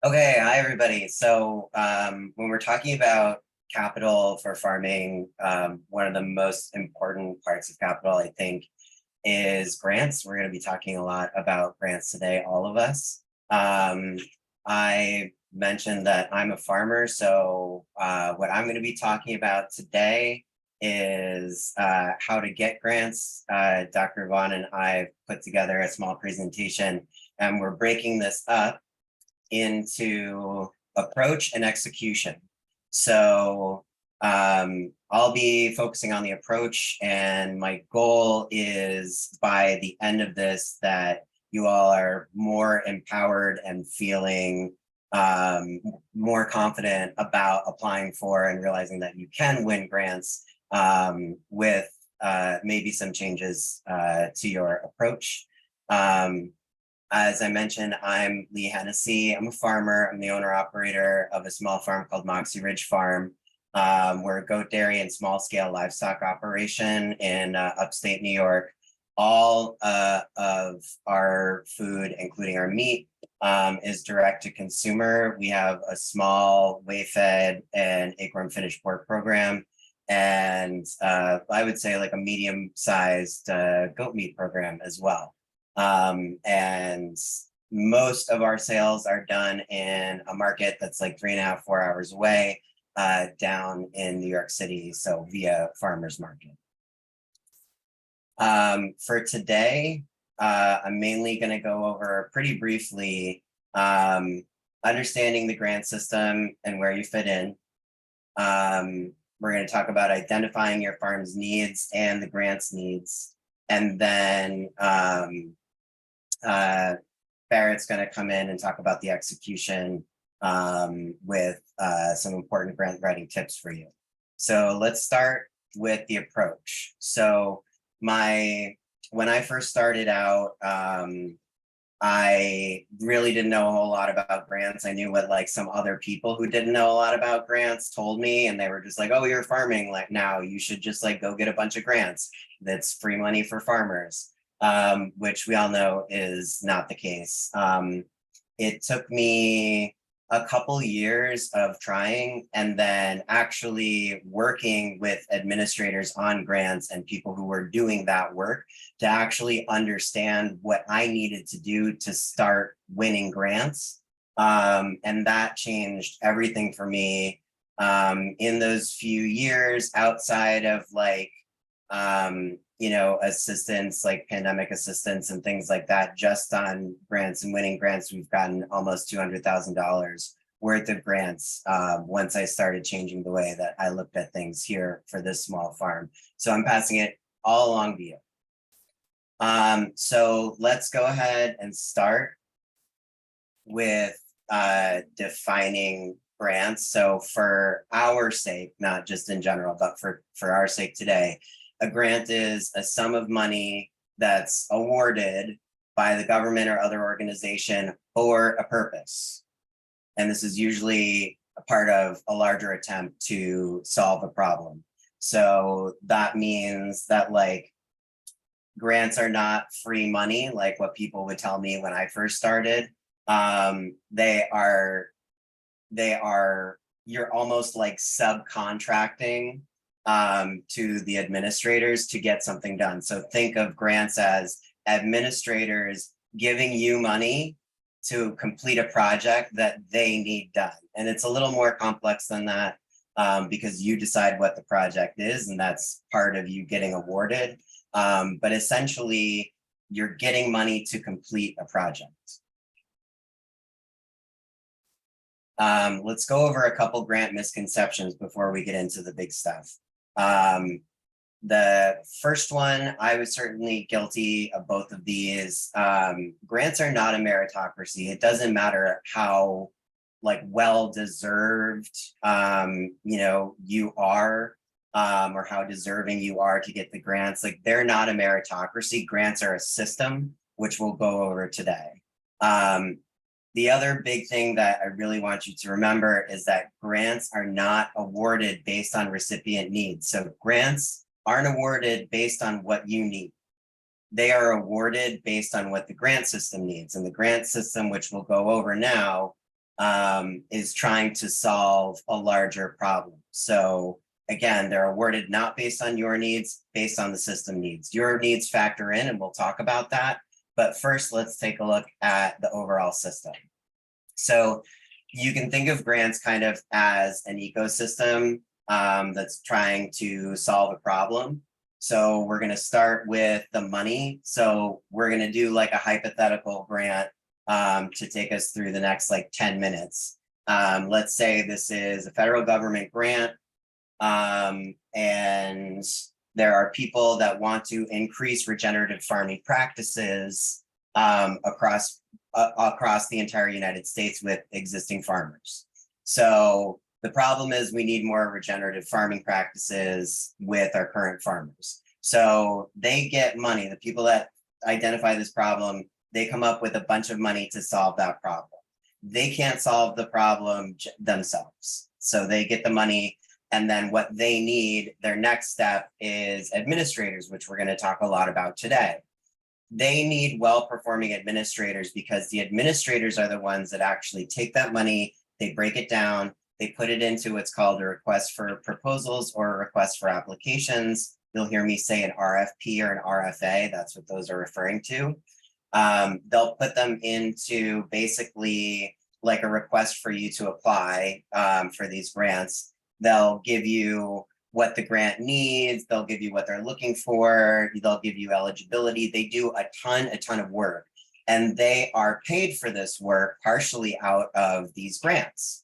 Okay, hi everybody. So when we're talking about capital for farming, one of the most important parts of capital, I think, is grants. We're going to be talking a lot about grants today, all of us. I mentioned that I'm a farmer, so what I'm going to be talking about today is how to get grants. Dr. Vaughn and I put together a small presentation, and we're breaking this up into approach and execution. So I'll be focusing on the approach, and my goal is by the end of this that you all are more empowered and feeling more confident about applying for and realizing that you can win grants with maybe some changes to your approach. As I mentioned, I'm Lee Hennessy. I'm a farmer. I'm the owner operator of a small farm called Moxie Ridge Farm. We're a goat dairy and small scale livestock operation in upstate New York. All of our food, including our meat, is direct to consumer. We have a small whey-fed and acorn finished pork program, and I would say like a medium-sized goat meat program as well. And most of our sales are done in a market that's like 3.5, 4 hours away, down in New York City, so via farmers market. For today, I'm mainly going to go over pretty briefly understanding the grant system and where you fit in. We're going to talk about identifying your farm's needs and the grant's needs, and then Barrett's going to come in and talk about the execution with some important grant writing tips for you. So let's start with the approach. So when I first started out, I really didn't know a whole lot about grants. I knew what like some other people who didn't know a lot about grants told me, and they were just like, oh, you're farming like now, you should just like go get a bunch of grants. That's free money for farmers. Which we all know is not the case. It took me a couple years of trying and then actually working with administrators on grants and people who were doing that work to actually understand what I needed to do to start winning grants. And that changed everything for me in those few years outside of like, assistance like pandemic assistance and things like that. Just on grants and winning grants, we've gotten almost $200,000 worth of grants once I started changing the way that I looked at things here for this small farm. So I'm passing it all along to you. So let's go ahead and start with defining grants. So for our sake, not just in general, but for our sake today, a grant is a sum of money that's awarded by the government or other organization for a purpose. And this is usually a part of a larger attempt to solve a problem. So that means that like grants are not free money, like what people would tell me when I first started. They are, you're almost like subcontracting to the administrators to get something done. So think of grants as administrators giving you money to complete a project that they need done. And it's a little more complex than that because you decide what the project is, and that's part of you getting awarded. But essentially, you're getting money to complete a project. Let's go over a couple grant misconceptions before we get into the big stuff. The first one, I was certainly guilty of both of these. Grants are not a meritocracy. It doesn't matter how like well-deserved you are or how deserving you are to get the grants. Like they're not a meritocracy. Grants are a system, which we'll go over today. The other big thing that I really want you to remember is that grants are not awarded based on recipient needs. So grants aren't awarded based on what you need. They are awarded based on what the grant system needs. And the grant system, which we'll go over now, is trying to solve a larger problem. So again, they're awarded not based on your needs, based on the system needs. Your needs factor in, and we'll talk about that. But first, let's take a look at the overall system. So you can think of grants kind of as an ecosystem that's trying to solve a problem. So we're going to start with the money. So we're going to do like a hypothetical grant to take us through the next like 10 minutes. Let's say this is a federal government grant, and there are people that want to increase regenerative farming practices across the entire United States with existing farmers. So the problem is we need more regenerative farming practices with our current farmers. So they get money. The people that identify this problem, they come up with a bunch of money to solve that problem. They can't solve the problem themselves. So they get the money, and then what they need, their next step is administrators, which we're going to talk a lot about today. They need well-performing administrators because the administrators are the ones that actually take that money, they break it down, they put it into what's called a request for proposals or a request for applications. You'll hear me say an RFP or an RFA, that's what those are referring to. They'll put them into basically like a request for you to apply for these grants. They'll give you what the grant needs, they'll give you what they're looking for, they'll give you eligibility. They do a ton of work, and they are paid for this work partially out of these grants.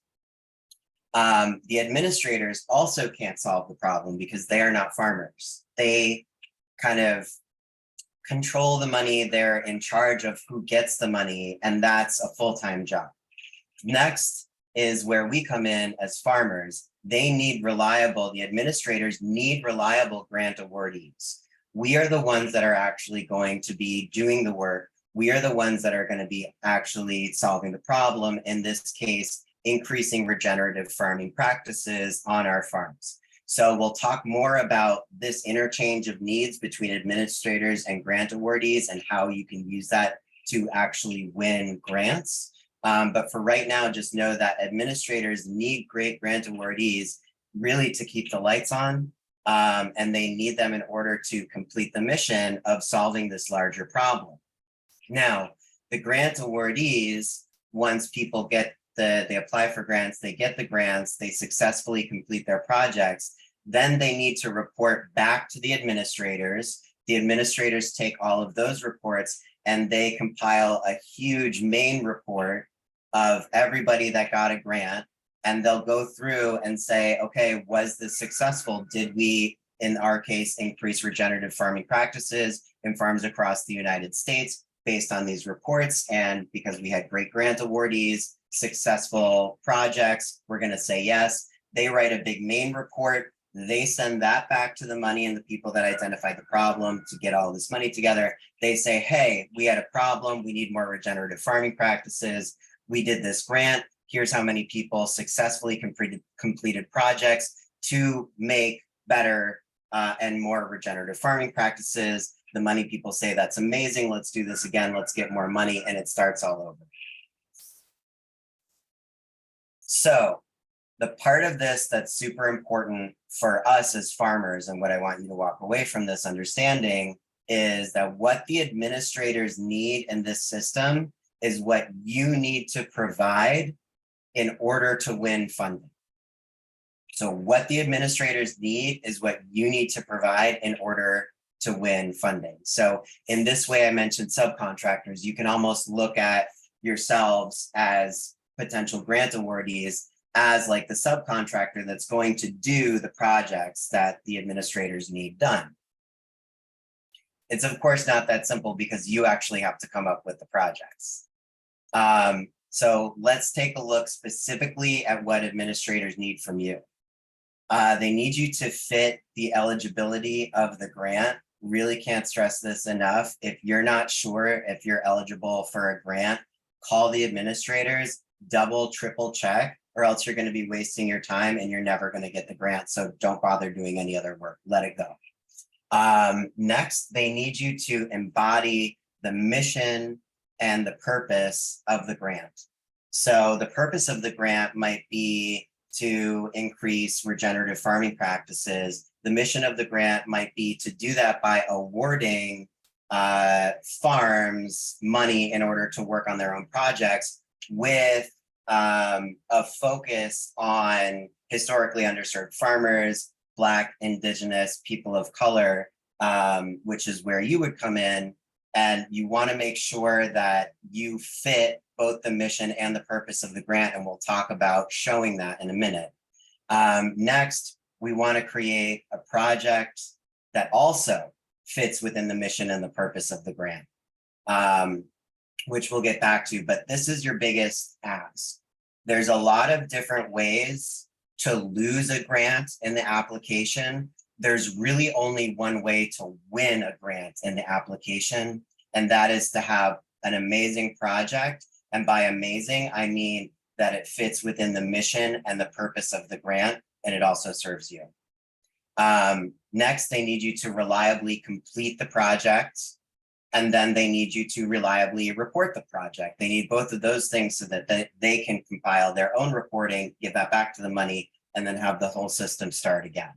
The administrators also can't solve the problem because they are not farmers. They kind of control the money, they're in charge of who gets the money, and that's a full-time job. Next is where we come in as farmers. The administrators need reliable grant awardees. We are the ones that are actually going to be doing the work. We are the ones that are going to be actually solving the problem, in this case, increasing regenerative farming practices on our farms. So we'll talk more about this interchange of needs between administrators and grant awardees and how you can use that to actually win grants. But for right now, just know that administrators need great grant awardees really to keep the lights on, and they need them in order to complete the mission of solving this larger problem. Now, the grant awardees, once people get they apply for grants, they get the grants, they successfully complete their projects, then they need to report back to the administrators. The administrators take all of those reports and they compile a huge main report of everybody that got a grant, and they'll go through and say, okay, was this successful? Did we, in our case, increase regenerative farming practices in farms across the United States based on these reports? And because we had great grant awardees, successful projects, we're going to say yes. They write a big main report. They send that back to the money and the people that identified the problem to get all this money together. They say, hey, we had a problem. We need more regenerative farming practices. We did this grant. Here's how many people successfully completed projects to make better and more regenerative farming practices. The money people say, that's amazing. Let's do this again. Let's get more money. And it starts all over. So the part of this that's super important for us as farmers, and what I want you to walk away from this understanding, is that what the administrators need in this system is what you need to provide in order to win funding. So what the administrators need is what you need to provide in order to win funding. So in this way, I mentioned subcontractors. You can almost look at yourselves as potential grant awardees as like the subcontractor that's going to do the projects that the administrators need done. It's of course not that simple because you actually have to come up with the projects. So let's take a look specifically at what administrators need from you. They need you to fit the eligibility of the grant. Really can't stress this enough. If you're not sure if you're eligible for a grant, call the administrators, double, triple check, or else you're going to be wasting your time and you're never going to get the grant. So don't bother doing any other work. Let it go. Next, they need you to embody the mission and the purpose of the grant. So the purpose of the grant might be to increase regenerative farming practices. The mission of the grant might be to do that by awarding farms money in order to work on their own projects with a focus on historically underserved farmers, Black, Indigenous, people of color, which is where you would come in. And you want to make sure that you fit both the mission and the purpose of the grant, and we'll talk about showing that in a minute. Next, we want to create a project that also fits within the mission and the purpose of the grant, which we'll get back to, but this is your biggest ask. There's a lot of different ways to lose a grant in the application. There's really only one way to win a grant in the application, and that is to have an amazing project. And by amazing, I mean that it fits within the mission and the purpose of the grant, and it also serves you. Next, they need you to reliably complete the project, and then they need you to reliably report the project. They need both of those things so that they can compile their own reporting, give that back to the money, and then have the whole system start again.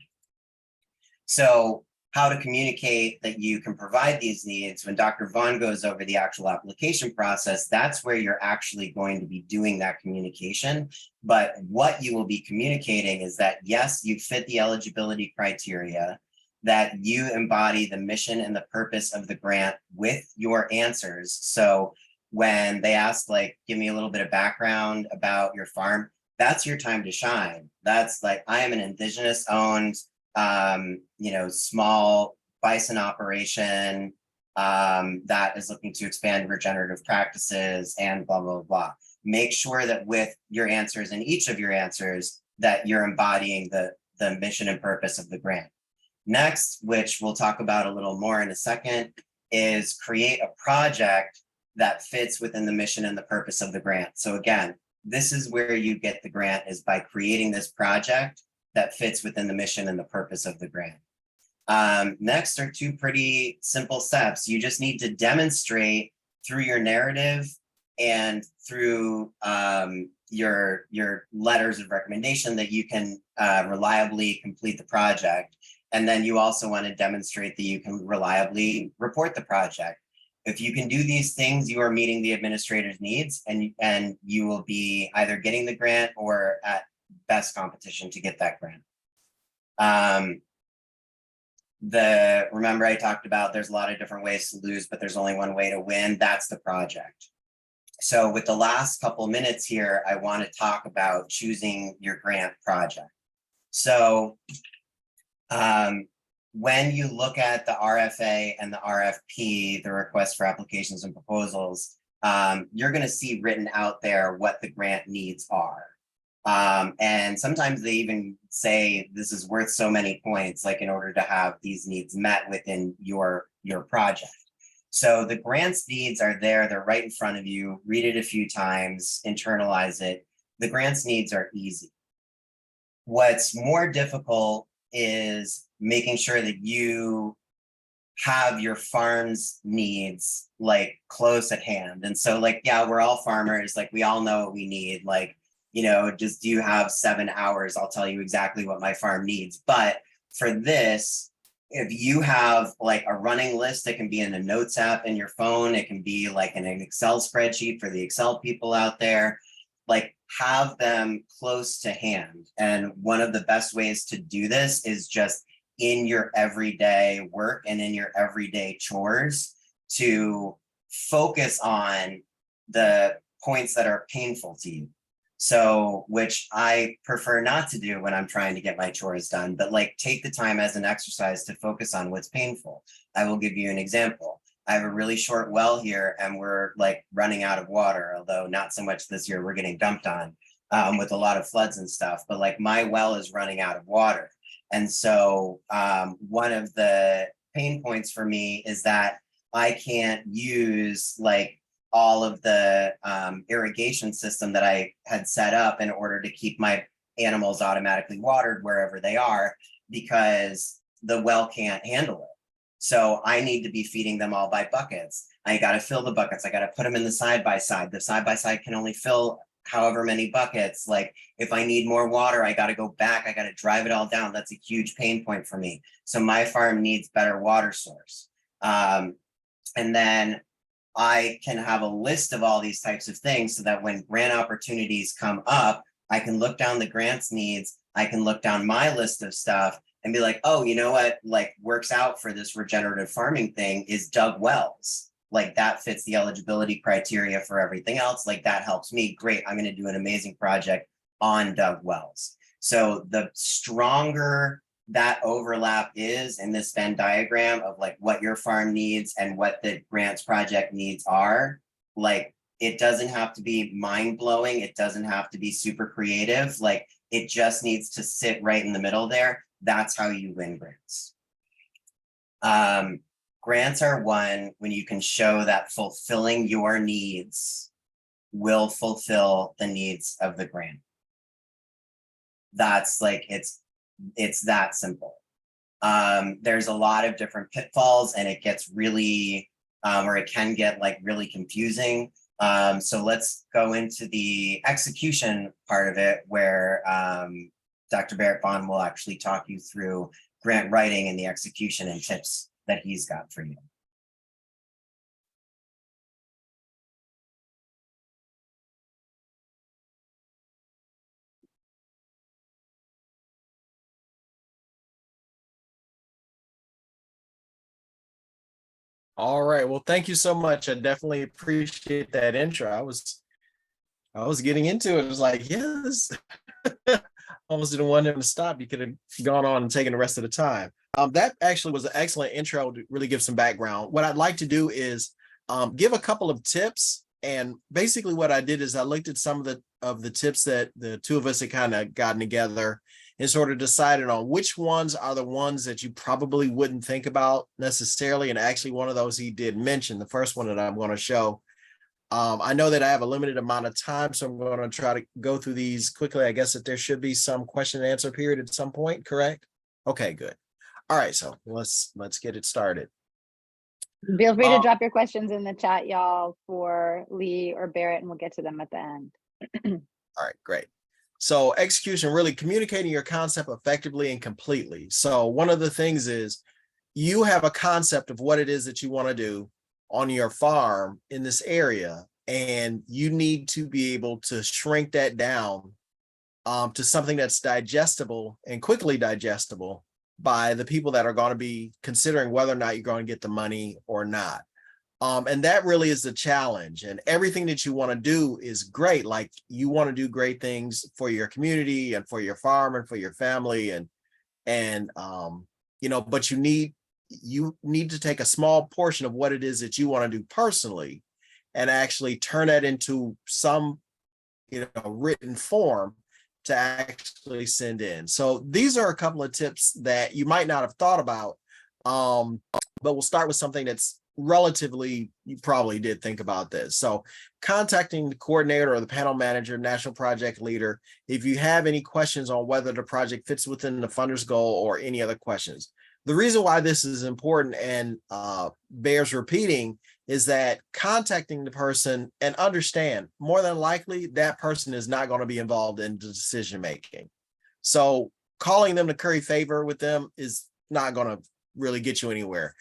So how to communicate that you can provide these needs, when Dr. Vaughn goes over the actual application process, that's where you're actually going to be doing that communication. But what you will be communicating is that, yes, you fit the eligibility criteria, that you embody the mission and the purpose of the grant with your answers. So when they ask, like, give me a little bit of background about your farm, that's your time to shine. That's like, I am an indigenous owned, small bison operation that is looking to expand regenerative practices and blah, blah, blah. Make sure that with your answers and each of your answers that you're embodying the mission and purpose of the grant. Next, which we'll talk about a little more in a second, is create a project that fits within the mission and the purpose of the grant. So again, this is where you get the grant, is by creating this project that fits within the mission and the purpose of the grant. Next are two pretty simple steps. You just need to demonstrate through your narrative and through your letters of recommendation that you can reliably complete the project. And then you also want to demonstrate that you can reliably report the project. If you can do these things, you are meeting the administrator's needs, and you will be either getting the grant or at best competition to get that grant. Remember I talked about there's a lot of different ways to lose, but there's only one way to win. That's the project. So with the last couple minutes here, I want to talk about choosing your grant project. So when you look at the RFA and the RFP, the request for applications and proposals, you're going to see written out there what the grant needs are. And sometimes they even say this is worth so many points, like in order to have these needs met within your project. So the grant's needs are there, they're right in front of you. Read it a few times, internalize it. The grant's needs are easy. What's more difficult is making sure that you have your farm's needs like close at hand. And so like, yeah, we're all farmers, like we all know what we need. Like, just do you have 7 hours? I'll tell you exactly what my farm needs. But for this, if you have like a running list, it can be in a notes app in your phone. It can be like in an Excel spreadsheet for the Excel people out there. Like have them close to hand. And one of the best ways to do this is just in your everyday work and in your everyday chores to focus on the points that are painful to you. So, which I prefer not to do when I'm trying to get my chores done, but like take the time as an exercise to focus on what's painful. I will give you an example. I have a really short well here and we're like running out of water, although not so much this year, we're getting dumped on with a lot of floods and stuff, but like my well is running out of water. And so one of the pain points for me is that I can't use like all of the irrigation system that I had set up in order to keep my animals automatically watered wherever they are, because the well can't handle it. So I need to be feeding them all by buckets. I got to fill the buckets. I got to put them in the side-by-side. The side-by-side can only fill however many buckets. Like if I need more water, I got to go back, I got to drive it all down. That's a huge pain point for me. So my farm needs better water source. And then I can have a list of all these types of things so that when grant opportunities come up, I can look down the grants needs, I can look down my list of stuff and be like, oh, you know what, like works out for this regenerative farming thing is dug wells. Like that fits the eligibility criteria for everything else. Like that helps me. Great. I'm going to do an amazing project on dug wells. So the stronger that overlap is in this Venn diagram of like what your farm needs and what the grants project needs are, like it doesn't have to be mind blowing. It doesn't have to be super creative. Like it just needs to sit right in the middle there. That's how you win grants. Grants are won when you can show that fulfilling your needs will fulfill the needs of the grant. That's like, it's that simple. There's a lot of different pitfalls and it gets really, or it can get like really confusing. So let's go into the execution part of it where Dr. Barrett Vaughn will actually talk you through grant writing and the execution and tips that he's got for you. All right. Well, thank you so much. I definitely appreciate that intro. I was getting into it. It was like, yes, almost didn't want him to stop. You could have gone on and taken the rest of the time. That actually was an excellent intro to really give some background. What I'd like to do is give a couple of tips. And basically what I did is I looked at some of the tips that the two of us had kind of gotten together and sort of decided on which ones are the ones that you probably wouldn't think about necessarily. And actually one of those he did mention, the first one that I'm going to show. I know that I have a limited amount of time, so I'm going to try to go through these quickly. I guess that there should be some question and answer period at some point, correct? Okay, good. All right, so let's get it started. Feel free to drop your questions in the chat, y'all, for Lee or Barrett, and we'll get to them at the end. All right, great. So execution, really communicating your concept effectively and completely. So one of the things is you have a concept of what it is that you want to do on your farm in this area, and you need to be able to shrink that down to something that's digestible and quickly digestible by the people that are going to be considering whether or not you're going to get the money or not. And that really is the challenge. And everything that you want to do is great. Like you want to do great things for your community and for your farm and for your family and you know, but you need to take a small portion of what it is that you want to do personally and actually turn that into some, you know, written form to actually send in. So these are a couple of tips that you might not have thought about, but we'll start with something that's relatively, you probably did think about this. So contacting the coordinator or the panel manager, national project leader, if you have any questions on whether the project fits within the funder's goal or any other questions. The reason why this is important and bears repeating is that contacting the person and understand more than likely that person is not going to be involved in the decision making. So calling them to curry favor with them is not going to really get you anywhere.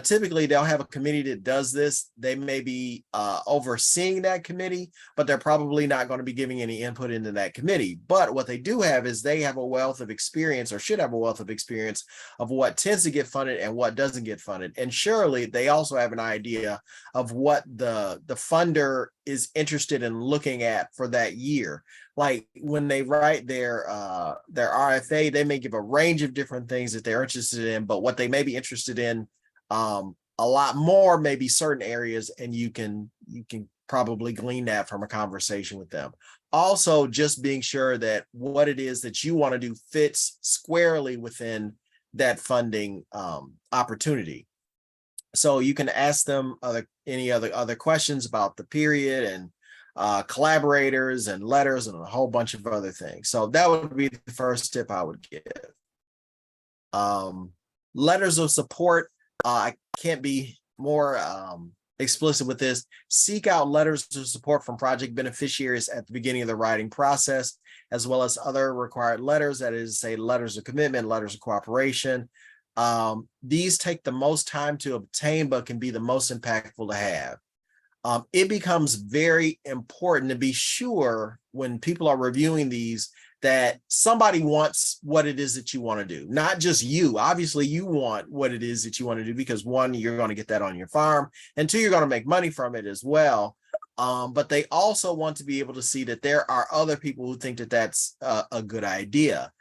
Typically, they'll have a committee that does this. They may be overseeing that committee, but they're probably not going to be giving any input into that committee. But what they do have is they have a wealth of experience, or should have a wealth of experience, of what tends to get funded and what doesn't get funded. And surely they also have an idea of what the funder is interested in looking at for that year. Like when they write their RFA, they may give a range of different things that they're interested in, but what they may be interested in a lot more may be certain areas, and you can probably glean that from a conversation with them. Also, just being sure that what it is that you want to do fits squarely within that funding opportunity. So you can ask them any other questions about the period and collaborators and letters and a whole bunch of other things. So that would be the first tip I would give. Letters of support. I can't be more explicit with this. Seek out letters of support from project beneficiaries at the beginning of the writing process, as well as other required letters, that is, say, letters of commitment, letters of cooperation. These take the most time to obtain, but can be the most impactful to have. It becomes very important to be sure when people are reviewing these that somebody wants what it is that you want to do, not just you. Obviously, you want what it is that you want to do because one, you're going to get that on your farm, and two, you're going to make money from it as well. But they also want to be able to see that there are other people who think that that's a good idea.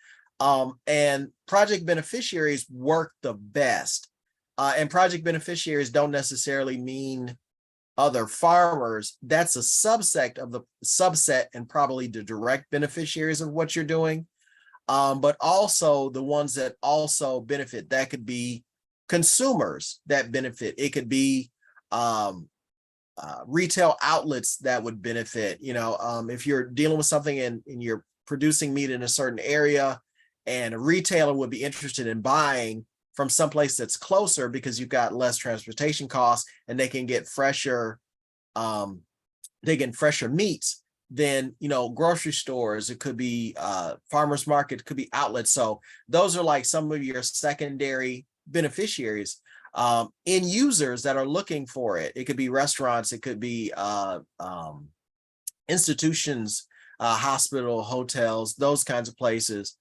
And project beneficiaries work the best. And project beneficiaries don't necessarily mean other farmers. That's a subset of the subset and probably the direct beneficiaries of what you're doing. But also the ones that also benefit. That could be consumers that benefit. It could be retail outlets that would benefit. If you're dealing with something and you're producing meat in a certain area, and a retailer would be interested in buying from someplace that's closer because you've got less transportation costs and they can get fresher meats than, grocery stores. It could be farmers market, it could be outlets. So those are like some of your secondary beneficiaries, end users that are looking for it. It could be restaurants, it could be institutions, hospital, hotels, those kinds of places.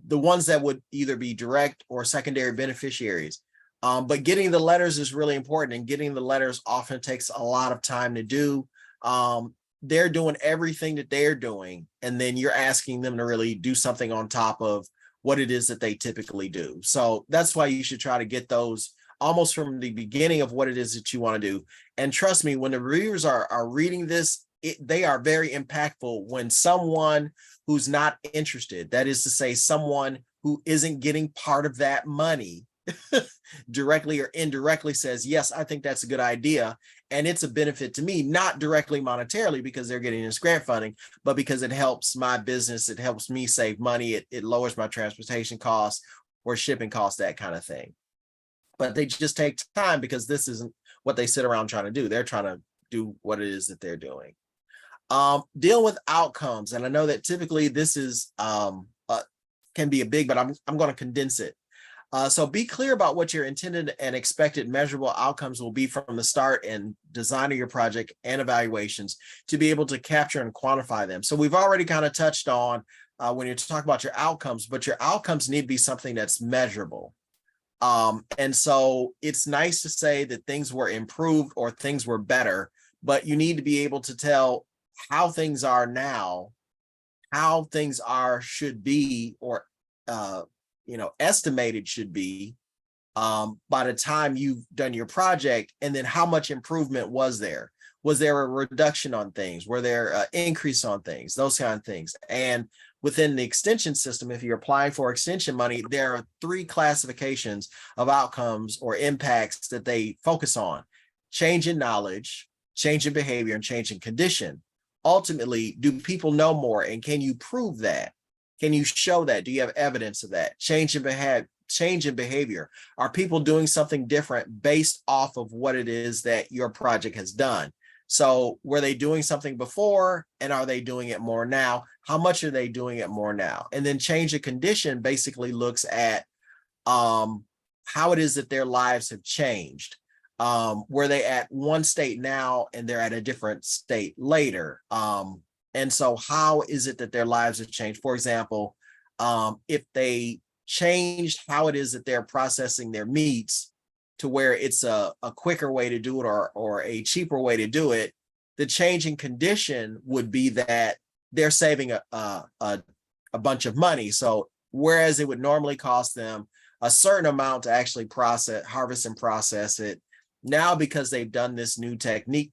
The ones that would either be direct or secondary beneficiaries. But getting the letters is really important, and getting the letters often takes a lot of time to do. They're doing everything that they're doing, and then you're asking them to really do something on top of what it is that they typically do. So that's why you should try to get those almost from the beginning of what it is that you want to do. And trust me, when the reviewers are reading this, they are very impactful when someone who's not interested, that is to say, someone who isn't getting part of that money directly or indirectly says, yes, I think that's a good idea. And it's a benefit to me, not directly monetarily because they're getting this grant funding, but because it helps my business. It helps me save money. It lowers my transportation costs or shipping costs, that kind of thing. But they just take time because this isn't what they sit around trying to do. They're trying to do what it is that they're doing. Deal with outcomes. And I know that typically this is can be a big, but I'm going to condense it. So be clear about what your intended and expected measurable outcomes will be from the start and design of your project and evaluations to be able to capture and quantify them. So we've already kind of touched on when you're talking about your outcomes, but your outcomes need to be something that's measurable. And so it's nice to say that things were improved or things were better, but you need to be able to tell how things are now, how things should be, or estimated should be by the time you've done your project, and then how much improvement was there? Was there a reduction on things? Were there an increase on things? Those kind of things. And within the extension system, if you're applying for extension money, there are 3 classifications of outcomes or impacts that they focus on: change in knowledge, change in behavior, and change in condition. Ultimately, do people know more, and can you prove that? Can you show that? Do you have evidence of that? Change in behavior. Are people doing something different based off of what it is that your project has done? So were they doing something before, and are they doing it more now? How much are they doing it more now? And then change of condition basically looks at how it is that their lives have changed. Were they at one state now and they're at a different state later? And so how is it that their lives have changed? For example, if they changed how it is that they're processing their meats to where it's a quicker way to do it or a cheaper way to do it, the change in condition would be that they're saving a bunch of money. So whereas it would normally cost them a certain amount to actually harvest and process it, now because they've done this new technique,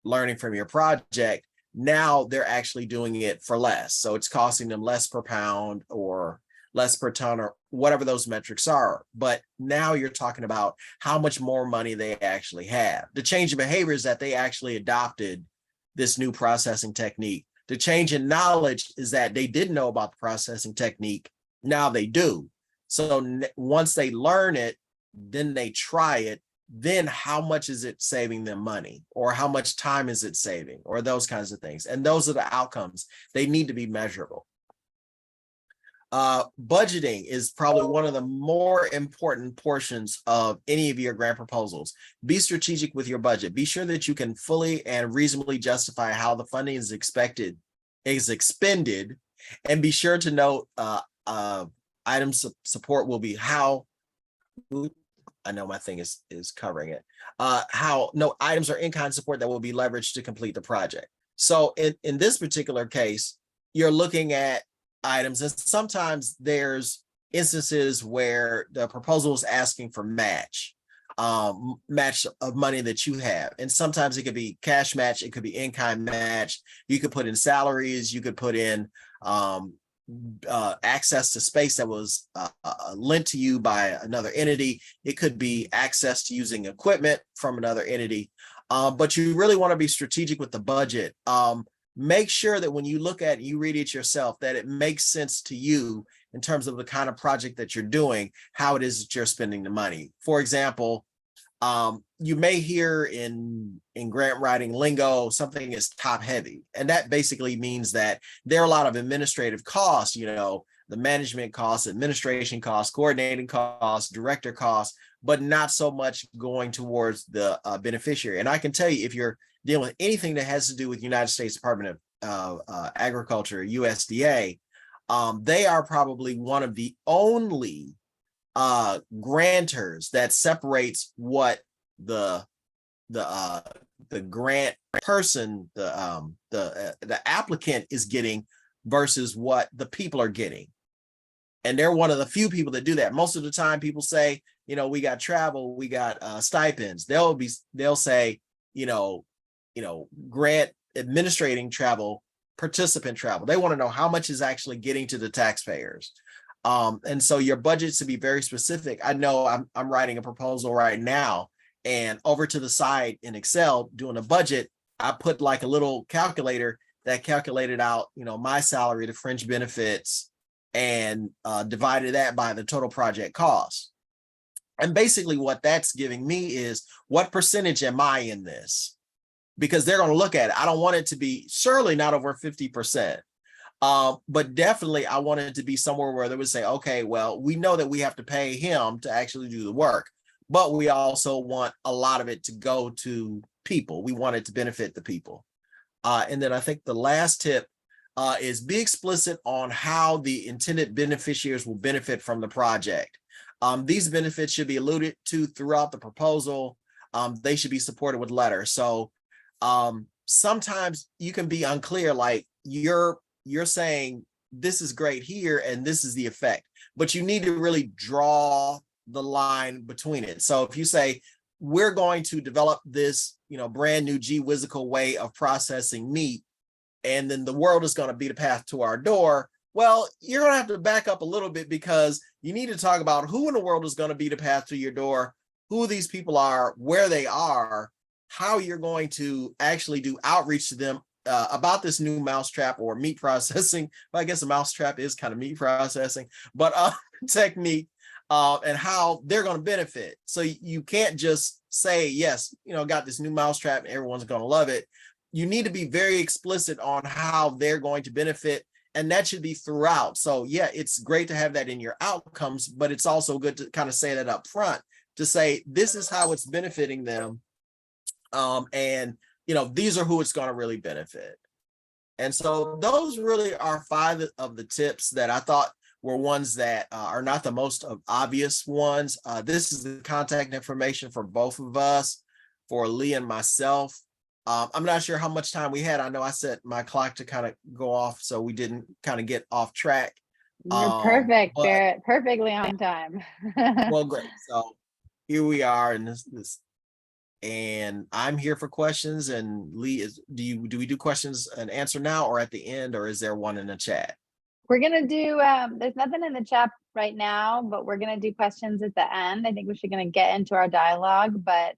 learning from your project, now they're actually doing it for less. So it's costing them less per pound or less per ton or whatever those metrics are. But now you're talking about how much more money they actually have. The change in behavior is that they actually adopted this new processing technique. The change in knowledge is that they didn't know about the processing technique. Now they do. So once they learn it, then they try it. then how much is it saving them money, or how much time is it saving, or those kinds of things. And those are the outcomes. They need to be measurable. Budgeting is probably one of the more important portions of any of your grant proposals. Be strategic with your budget. Be sure that you can fully and reasonably justify how the funding is expended, and be sure to note items support will be how. I know my thing is covering it. How no items or in-kind support that will be leveraged to complete the project. So in this particular case, you're looking at items, and sometimes there's instances where the proposal is asking for match of money that you have, and sometimes it could be cash match, it could be in-kind match. You could put in salaries, you could put in access to space that was lent to you by another entity. It could be access to using equipment from another entity, but you really want to be strategic with the budget. Make sure that when you look at it, you read it yourself, that it makes sense to you in terms of the kind of project that you're doing, how it is that you're spending the money. For example, you may hear in grant writing lingo, something is top heavy. And that basically means that there are a lot of administrative costs, the management costs, administration costs, coordinating costs, director costs, but not so much going towards the beneficiary. And I can tell you, if you're dealing with anything that has to do with United States Department of Agriculture, USDA, they are probably one of the only grantors that separates what the grant person, the applicant is getting versus what the people are getting. And they're one of the few people that do that. Most of the time people say, we got travel, we got stipends. They'll say, grant administrating travel, participant travel. They want to know how much is actually getting to the taxpayers. And so your budget should be very specific. I know I'm writing a proposal right now, and over to the side in Excel doing a budget, I put like a little calculator that calculated out, my salary, the fringe benefits, and divided that by the total project cost. And basically what that's giving me is, what percentage am I in this? Because they're going to look at it. I don't want it to be, surely not over 50%. But definitely I want it to be somewhere where they would say, okay, well, we know that we have to pay him to actually do the work, but we also want a lot of it to go to people. We want it to benefit the people. And then I think the last tip is be explicit on how the intended beneficiaries will benefit from the project. These benefits should be alluded to throughout the proposal. They should be supported with letters. So sometimes you can be unclear, like you're saying this is great here and this is the effect, but you need to really draw the line between it. So if you say, we're going to develop this, brand new gee-whizzical way of processing meat, and then the world is going to be the path to our door, well, you're going to have to back up a little bit, because you need to talk about who in the world is going to be the path to your door, who these people are, where they are, how you're going to actually do outreach to them about this new mousetrap or meat processing. Well, I guess a mousetrap is kind of meat processing, but technique, and how they're going to benefit. So you can't just say, yes, got this new mousetrap and everyone's going to love it. You need to be very explicit on how they're going to benefit, and that should be throughout. So yeah, it's great to have that in your outcomes, but it's also good to kind of say that up front, to say, this is how it's benefiting them. And these are who it's going to really benefit. And so those really are 5 of the tips that I thought were ones that are not the most obvious ones. This is the contact information for both of us, for Lee and myself. I'm not sure how much time we had. I know I set my clock to kind of go off, so we didn't kind of get off track. You're perfect, Barrett. Perfectly on time. Well, great. So here we are in this. And I'm here for questions. And Lee, do we do questions and answer now, or at the end, or is there one in the chat? We're gonna do there's nothing in the chat right now, but we're gonna do questions at the end. I think we should gonna get into our dialogue, but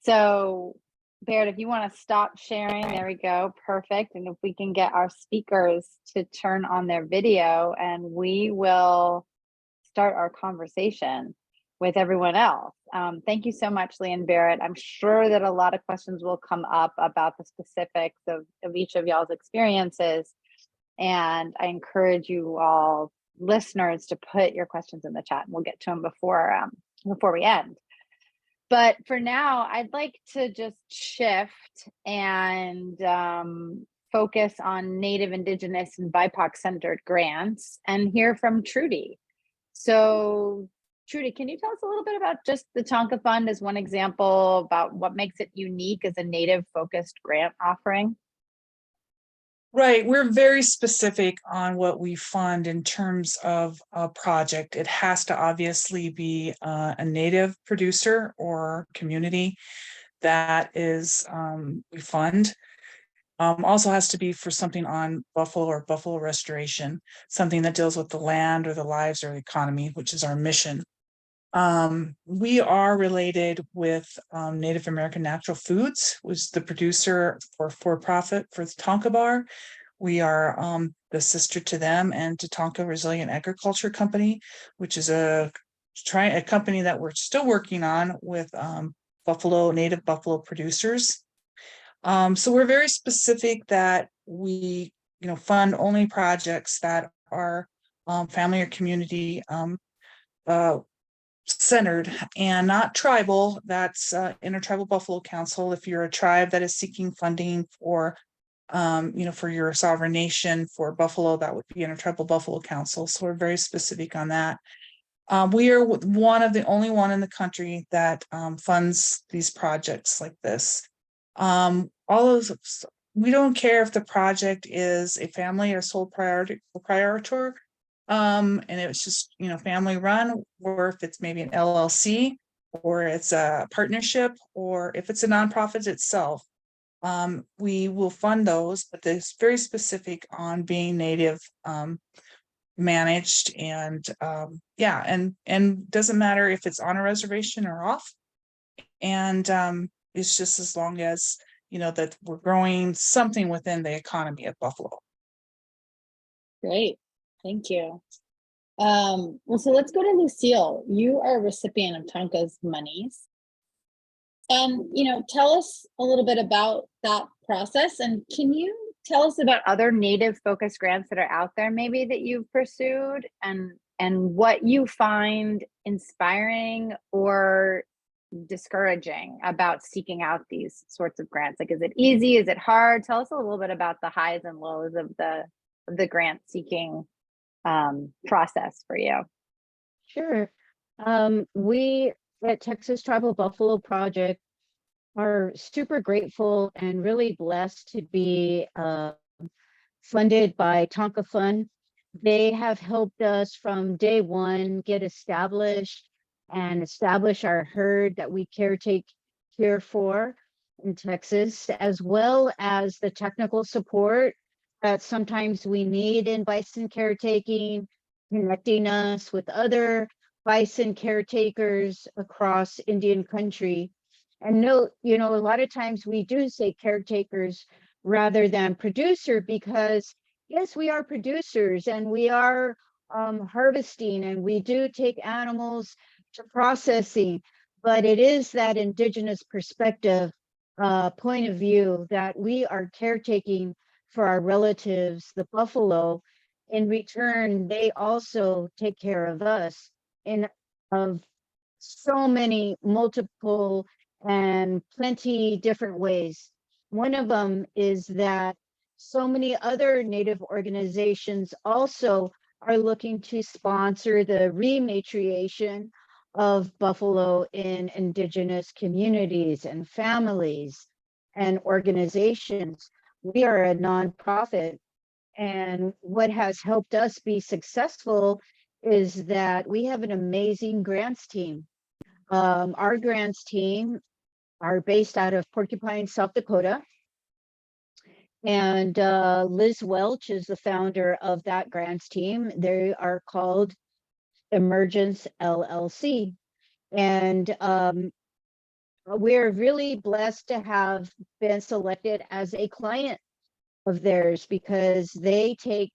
so Barrett, if you want to stop sharing, there we go, perfect. And if we can get our speakers to turn on their video, and we will start our conversation with everyone else. Thank you so much, Lee and Barrett. I'm sure that a lot of questions will come up about the specifics of each of y'all's experiences. And I encourage you all listeners to put your questions in the chat, and we'll get to them before we end. But for now, I'd like to just shift and focus on Native, Indigenous, and BIPOC-centered grants and hear from Trudy. So Trudy, can you tell us a little bit about just the Tonka Fund as one example about what makes it unique as a Native-focused grant offering? Right, we're very specific on what we fund in terms of a project. It has to obviously be a Native producer or community that is we fund. Also has to be for something on buffalo or buffalo restoration, something that deals with the land or the lives or the economy, which is our mission. We are related with Native American Natural Foods, which is the producer for profit for the Tonka Bar. We are the sister to them and to Tonka Resilient Agriculture Company, which is a company that we're still working on with Native Buffalo producers. So we're very specific that we, fund only projects that are family or community centered and not tribal. That's Intertribal Buffalo Council. If you're a tribe that is seeking funding for, for your sovereign nation for buffalo, that would be Intertribal Buffalo Council. So we're very specific on that. We are one of the only one in the country that funds these projects like this. We don't care if the project is a family or sole proprietor, and it's just, family run, or if it's maybe an LLC, or it's a partnership, or if it's a nonprofit itself. We will fund those, but it's very specific on being Native managed, and and doesn't matter if it's on a reservation or off. And it's just as long as that we're growing something within the economy of Buffalo. Great, thank you. Well, so let's go to Lucille. You are a recipient of Tonka's monies, and tell us a little bit about that process. And can you tell us about other Native focused grants that are out there, maybe that you've pursued, and what you find inspiring or discouraging about seeking out these sorts of grants? Like, is it easy? Is it hard? Tell us a little bit about the highs and lows of the grant seeking process for you. Sure. We at Texas Tribal Buffalo Project are super grateful and really blessed to be funded by Tonka Fund. They have helped us from day one get established and establish our herd that we care for in Texas, as well as the technical support that sometimes we need in bison caretaking, connecting us with other bison caretakers across Indian country. And note, a lot of times we do say caretakers rather than producer, because yes, we are producers and we are harvesting, and we do take animals to processing, but it is that indigenous perspective point of view that we are caretaking for our relatives, the buffalo. In return, they also take care of us in so many multiple and plenty different ways. One of them is that so many other Native organizations also are looking to sponsor the rematriation of buffalo in indigenous communities and families and organizations. We are a nonprofit, and what has helped us be successful is that we have an amazing grants team. Our grants team are based out of Porcupine, South Dakota. And Liz Welch is the founder of that grants team. They are called Emergence LLC. And we're really blessed to have been selected as a client of theirs, because they take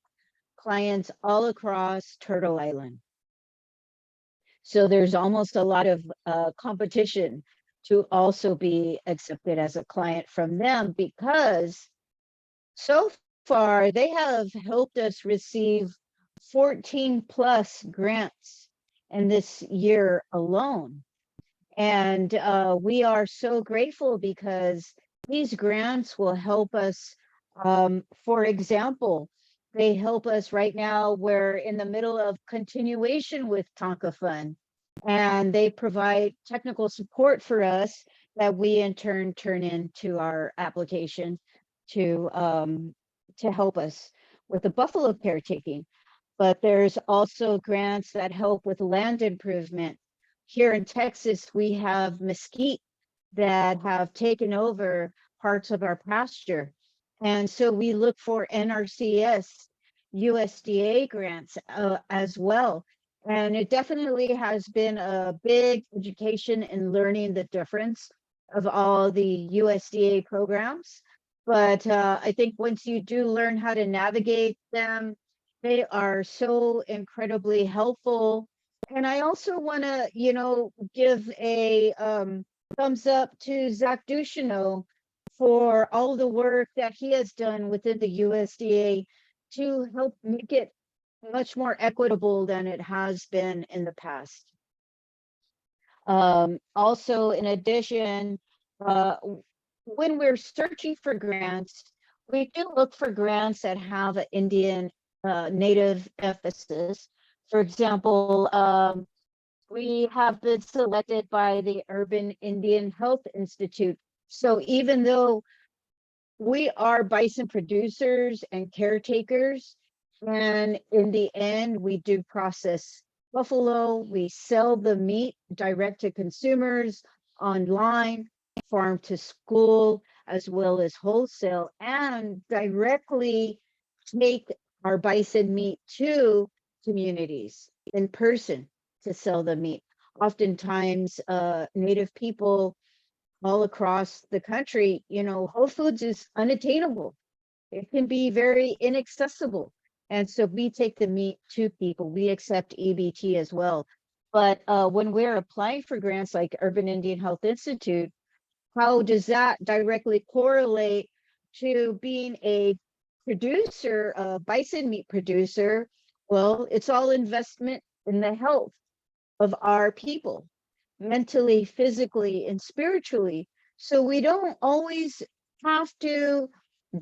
clients all across Turtle Island. So there's almost a lot of competition to also be accepted as a client from them, because so far they have helped us receive 14 plus grants in this year alone. And we are so grateful because these grants will help us. For example, they help us right now. We're in the middle of continuation with Tonka Fund, and they provide technical support for us that we in turn turn into our application to help us with the buffalo caretaking. But there's also grants that help with land improvement. Here in Texas, we have mesquite that have taken over parts of our pasture. And so we look for NRCS, USDA grants as well. And it definitely has been a big education in learning the difference of all the USDA programs. But I think once you do learn how to navigate them, they are so incredibly helpful. And I also want to, give a thumbs up to Zach Ducheneau for all the work that he has done within the USDA to help make it much more equitable than it has been in the past. Also, in addition, when we're searching for grants, we do look for grants that have an Indian Native emphasis. For example, we have been selected by the Urban Indian Health Institute. So even though we are bison producers and caretakers, and in the end, we do process buffalo, we sell the meat direct to consumers online, farm to school, as well as wholesale, and directly take our bison meat to communities in person to sell the meat. Oftentimes, Native people all across the country, Whole Foods is unattainable. It can be very inaccessible. And so we take the meat to people. We accept EBT as well. But when we're applying for grants like Urban Indian Health Institute, how does that directly correlate to being a producer, a bison meat producer? Well, it's all investment in the health of our people, mentally, physically, and spiritually. So we don't always have to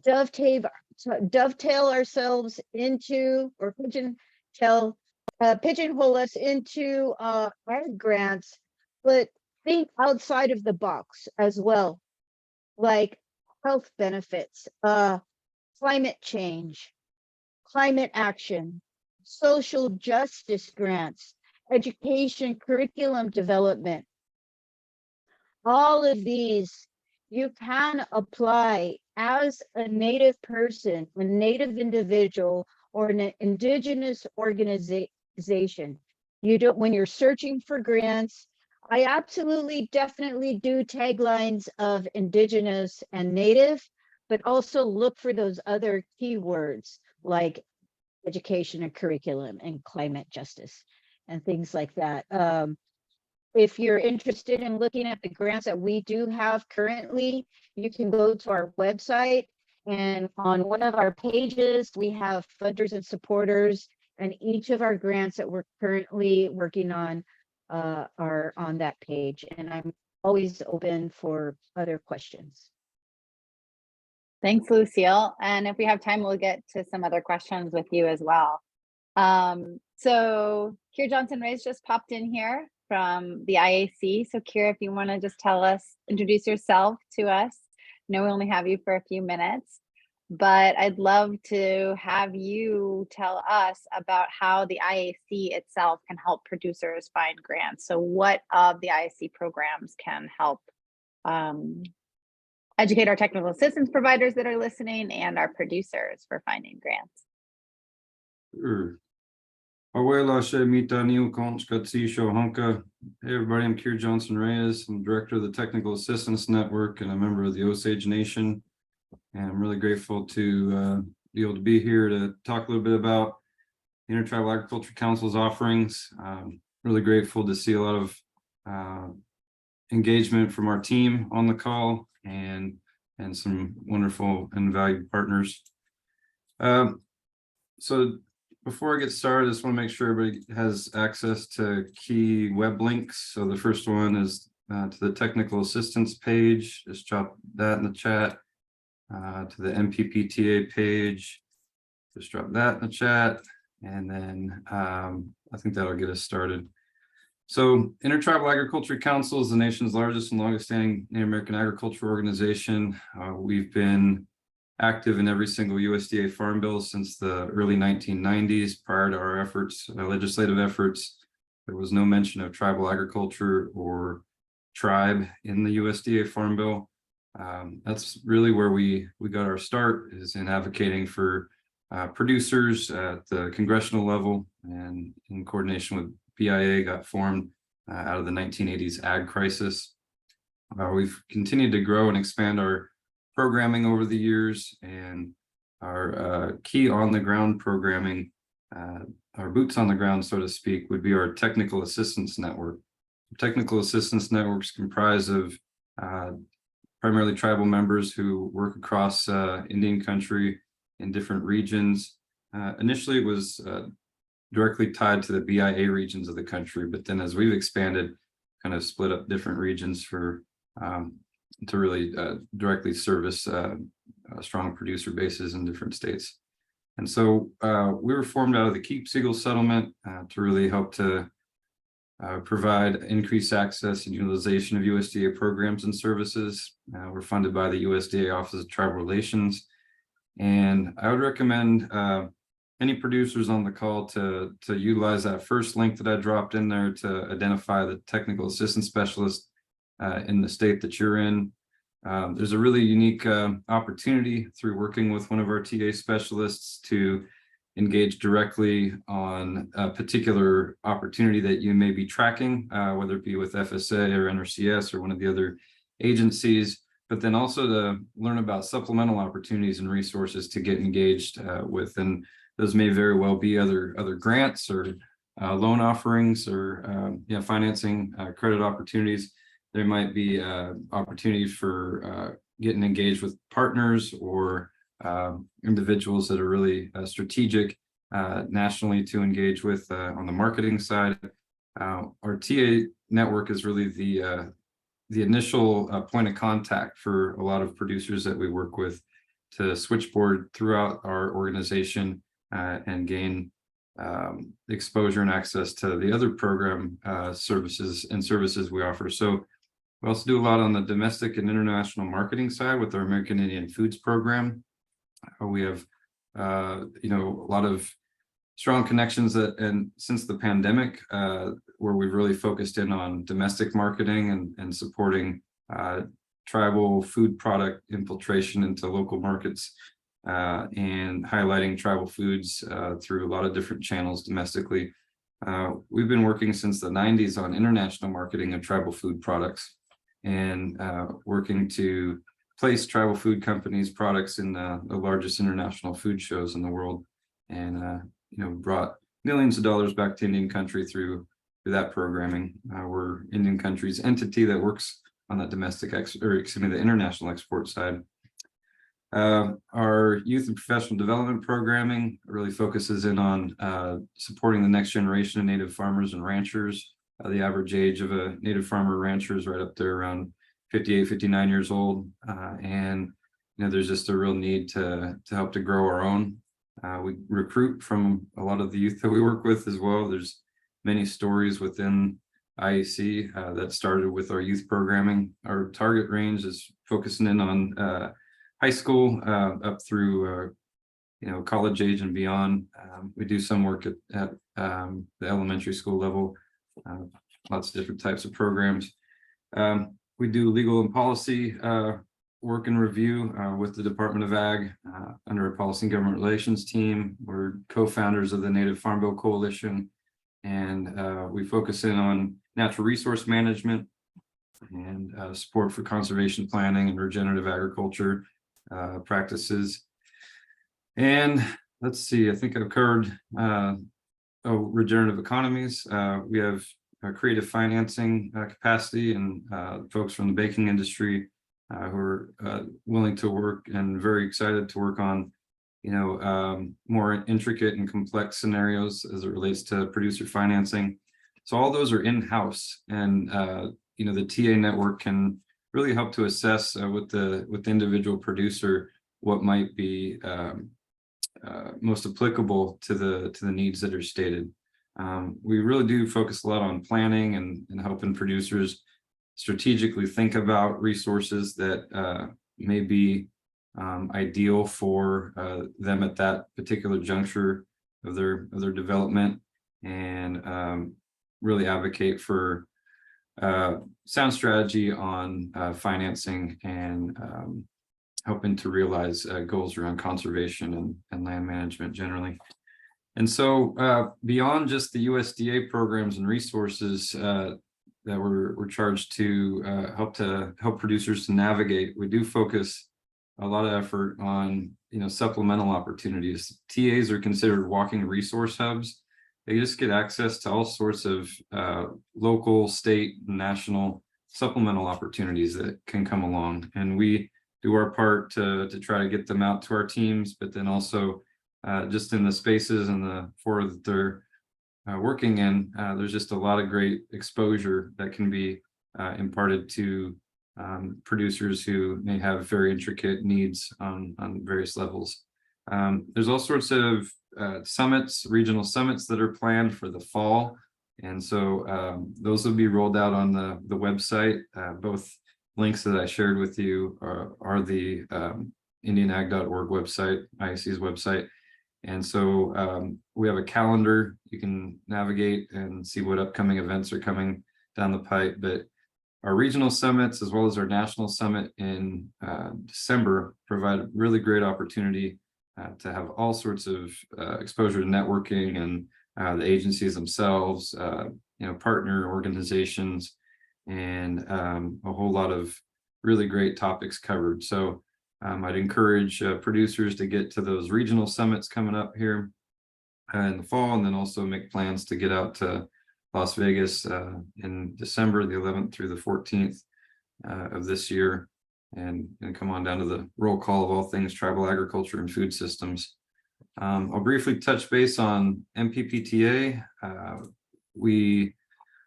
dovetail ourselves into, or pigeonhole us into ag grants, but think outside of the box as well, like health benefits, climate change, climate action, social justice grants, education curriculum development. All of these you can apply as a Native person, a Native individual, or an indigenous organization. You don't, when you're searching for grants, I absolutely definitely do taglines of indigenous and Native, but also look for those other keywords like education and curriculum and climate justice and things like that. If you're interested in looking at the grants that we do have currently, you can go to our website, and on one of our pages, we have funders and supporters, and each of our grants that we're currently working on are on that page. And I'm always open for other questions. Thanks, Lucille. And if we have time, we'll get to some other questions with you as well. So Kira Johnson-Reyes just popped in here from the IAC. So Kira, if you want to just introduce yourself to us. I know we only have you for a few minutes, but I'd love to have you tell us about how the IAC itself can help producers find grants. So what of the IAC programs can help educate our technical assistance providers that are listening and our producers for finding grants? Sure. Hey everybody, I'm Kira Johnson-Reyes. I'm director of the Technical Assistance Network and a member of the Osage Nation. And I'm really grateful to be able to be here to talk a little bit about the Intertribal Agriculture Council's offerings. really grateful to see a lot of engagement from our team on the call and some wonderful and valued partners. So before I get started, I just want to make sure everybody has access to key web links. So the first one is to the technical assistance page. Just drop that in the chat. To the MPPTA page. Just drop that in the chat. And then I think that'll get us started. So Intertribal Agriculture Council is the nation's largest and longest standing Native American agriculture organization. We've been active in every single USDA farm bill since the early 1990s. Prior to our efforts, legislative efforts, there was no mention of tribal agriculture or tribe in the USDA farm bill. That's really where we got our start, is in advocating for producers at the congressional level, and in coordination with BIA got formed out of the 1980s ag crisis. We've continued to grow and expand our programming over the years, and our key on the ground programming, our boots on the ground, so to speak, would be our technical assistance network. Technical assistance networks comprise of primarily tribal members who work across Indian country in different regions. Initially, it was directly tied to the BIA regions of the country, but then as we've expanded, kind of split up different regions for to really directly service strong producer bases in different states. And so we were formed out of the Keep Siegel settlement to really help to provide increased access and utilization of USDA programs and services. We're funded by the USDA Office of Tribal Relations. And I would recommend any producers on the call to utilize that first link that I dropped in there to identify the technical assistance specialist in the state that you're in. There's a really unique opportunity through working with one of our TA specialists to engage directly on a particular opportunity that you may be tracking, whether it be with FSA or NRCS or one of the other agencies, but then also to learn about supplemental opportunities and resources to get engaged with. And those may very well be other grants or loan offerings or financing credit opportunities. There might be opportunities for getting engaged with partners or individuals that are really strategic nationally to engage with on the marketing side. Our TA network is really the initial point of contact for a lot of producers that we work with to switchboard throughout our organization and gain exposure and access to the other program services we offer. So we also do a lot on the domestic and international marketing side with our American Indian Foods program. We have a lot of strong connections and since the pandemic, where we've really focused in on domestic marketing and supporting tribal food product infiltration into local markets and highlighting tribal foods through a lot of different channels domestically. We've been working since the 90s on international marketing of tribal food products and working to place tribal food companies' products in the largest international food shows in the world, and brought millions of dollars back to Indian country through that programming. We're Indian country's entity that works on the the international export side. Our youth and professional development programming really focuses in on supporting the next generation of Native farmers and ranchers. The average age of a Native farmer rancher is right up there around 58, 59 years old. And there's just a real need to help to grow our own. We recruit from a lot of the youth that we work with as well. There's many stories within IAC that started with our youth programming. Our target range is focusing in on high school up through college age and beyond. We do some work at the elementary school level, lots of different types of programs. We do legal and policy work and review with the Department of Ag under a policy and government relations team. We're co-founders of the Native Farm Bill Coalition, and we focus in on natural resource management and support for conservation planning and regenerative agriculture practices. And let's see, I think I've covered regenerative economies. We have creative financing capacity and folks from the baking industry who are willing to work and very excited to work on, more intricate and complex scenarios as it relates to producer financing. So all those are in-house, and the TA network can really help to assess with the individual producer what might be most applicable to the needs that are stated. We really do focus a lot on planning and helping producers strategically think about resources that may be ideal for them at that particular juncture of their development, and really advocate for sound strategy on financing and helping to realize goals around conservation and land management generally. And so beyond just the USDA programs and resources that we're charged to help producers to navigate, we do focus a lot of effort on supplemental opportunities. TAs are considered walking resource hubs. They just get access to all sorts of local, state, national supplemental opportunities that can come along, and we do our part to try to get them out to our teams, but then also just in the spaces and the fora that they're working in, there's just a lot of great exposure that can be imparted to producers who may have very intricate needs on various levels. There's all sorts of summits, regional summits that are planned for the fall. And so those will be rolled out on the website. Both links that I shared with you are the indianag.org website, IAC's website. And so we have a calendar. You can navigate and see what upcoming events are coming down the pipe. But our regional summits, as well as our national summit in December, provide a really great opportunity to have all sorts of exposure to networking and the agencies themselves, partner organizations, and a whole lot of really great topics covered. So I'd encourage producers to get to those regional summits coming up here in the fall, and then also make plans to get out to Las Vegas in December, the 11th through the 14th of this year, and come on down to the roll call of all things tribal agriculture and food systems. I'll briefly touch base on MPPTA. We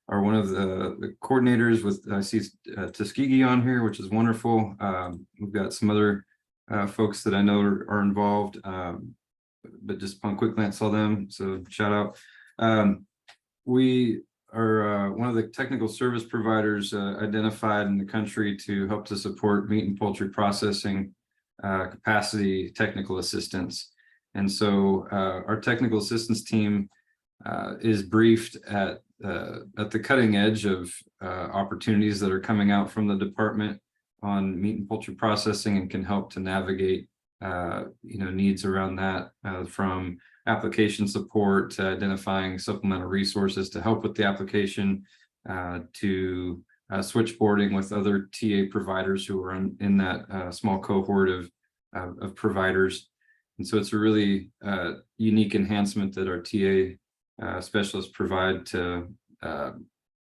are one of the coordinators with, I see Tuskegee on here, which is wonderful. We've got some other folks that I know are involved, but just upon quick glance saw them, so shout out. We are one of the technical service providers identified in the country to help to support meat and poultry processing capacity technical assistance. And so our technical assistance team is briefed at the cutting edge of opportunities that are coming out from the department on meat and poultry processing, and can help to navigate needs around that, from application support to identifying supplemental resources to help with the application, to switchboarding with other TA providers who are in that small cohort of providers. And so it's a really unique enhancement that our TA specialists provide to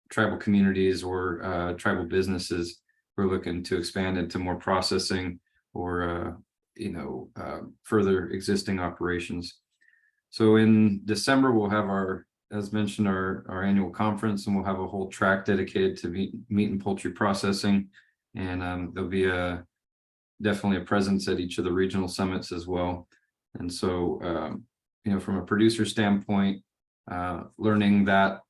tribal communities or tribal businesses who are looking to expand into more processing or further existing operations. So in December, we'll have as mentioned, our annual conference, and we'll have a whole track dedicated to meat and poultry processing. And there'll be definitely a presence at each of the regional summits as well. And so, from a producer standpoint, learning that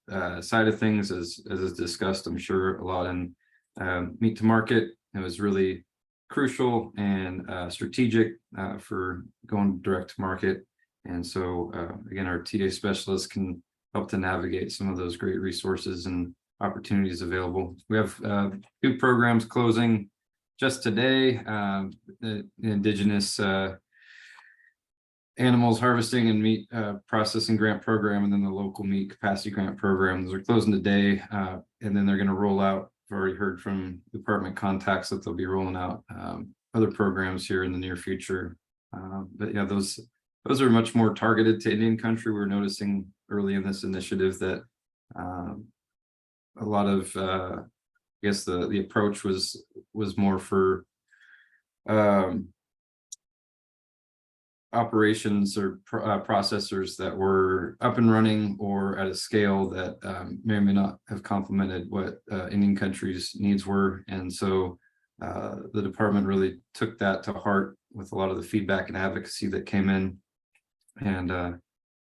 side of things, as is discussed, I'm sure a lot in Meat to Market, it was really crucial and strategic for going direct to market. And so, again, our TA specialists can help to navigate some of those great resources and opportunities available. We have 2 programs closing just today, the indigenous animals harvesting and meat processing grant program, and then the local meat capacity grant program. Those are closing today, and then they're going to roll out. I've already heard from department contacts that they'll be rolling out other programs here in the near future. But yeah, those are much more targeted to Indian country. We're noticing early in this initiative that a lot of I guess the approach was more for operations or processors that were up and running or at a scale that may or may not have complemented what Indian country's needs were. And so the department really took that to heart with a lot of the feedback and advocacy that came in. And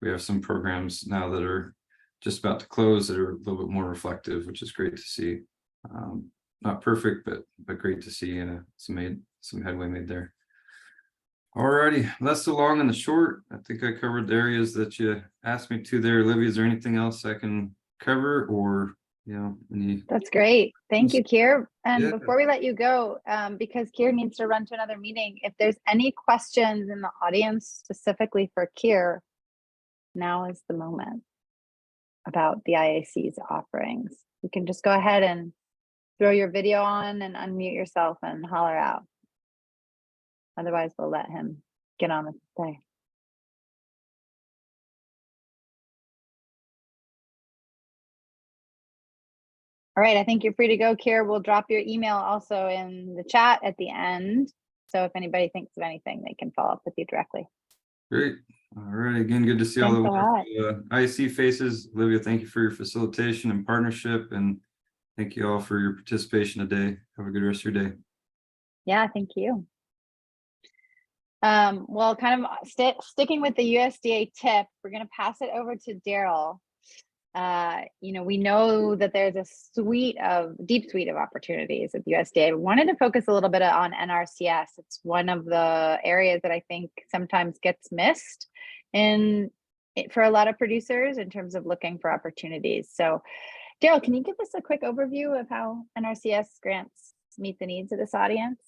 we have some programs now that are just about to close that are a little bit more reflective, which is great to see. Not perfect, but great to see some headway made there. Alrighty, that's the long and the short. I think I covered the areas that you asked me to there. Olivia, is there anything else I can cover, or any? That's great. Thank you, Kier. And Yeah. before we let you go, because Kier needs to run to another meeting, if there's any questions in the audience specifically for Kier, now is the moment about the IAC's offerings. You can just go ahead and throw your video on and unmute yourself and holler out. Otherwise, we'll let him get on with the day. All right, I think you're free to go, Kier. We'll drop your email also in the chat at the end. So if anybody thinks of anything, they can follow up with you directly. Great. All right. Again, good to see all the Thanks a lot. wonderful IAC faces. Olivia, thank you for your facilitation and partnership, and thank you all for your participation today. Have a good rest of your day. Yeah, thank you. Well, kind of sticking with the USDA tip, we're going to pass it over to Daryl. We know that there's a deep suite of opportunities at the USDA. I wanted to focus a little bit on NRCS. It's one of the areas that I think sometimes gets missed for a lot of producers in terms of looking for opportunities. So Daryl, can you give us a quick overview of how NRCS grants meet the needs of this audience?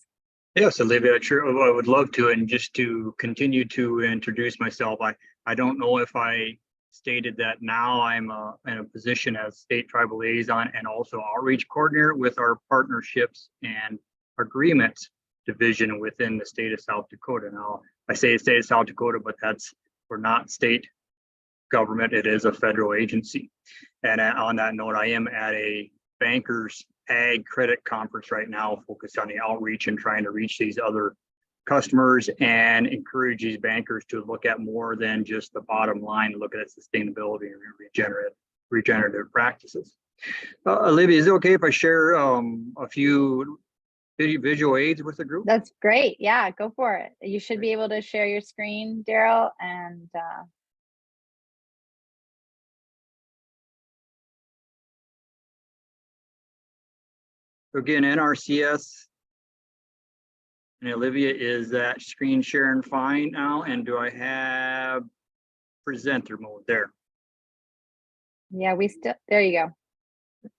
Yes, Olivia, sure, I would love to. And just to continue to introduce myself, I don't know if I stated that now I'm in a position as state tribal liaison and also outreach coordinator with our partnerships and agreements division within the state of South Dakota. Now, I say state of South Dakota, but we're not state government. It is a federal agency. And on that note, I am at a bankers ag credit conference right now, focused on the outreach and trying to reach these other customers and encourage these bankers to look at more than just the bottom line, look at sustainability and regenerative practices. Olivia, is it okay if I share a few visual aids with the group? That's great. Yeah, go for it. You should be able to share your screen, Daryl, and again, NRCS. And Olivia, is that screen sharing fine now? And do I have presenter mode there? yeah, there you go.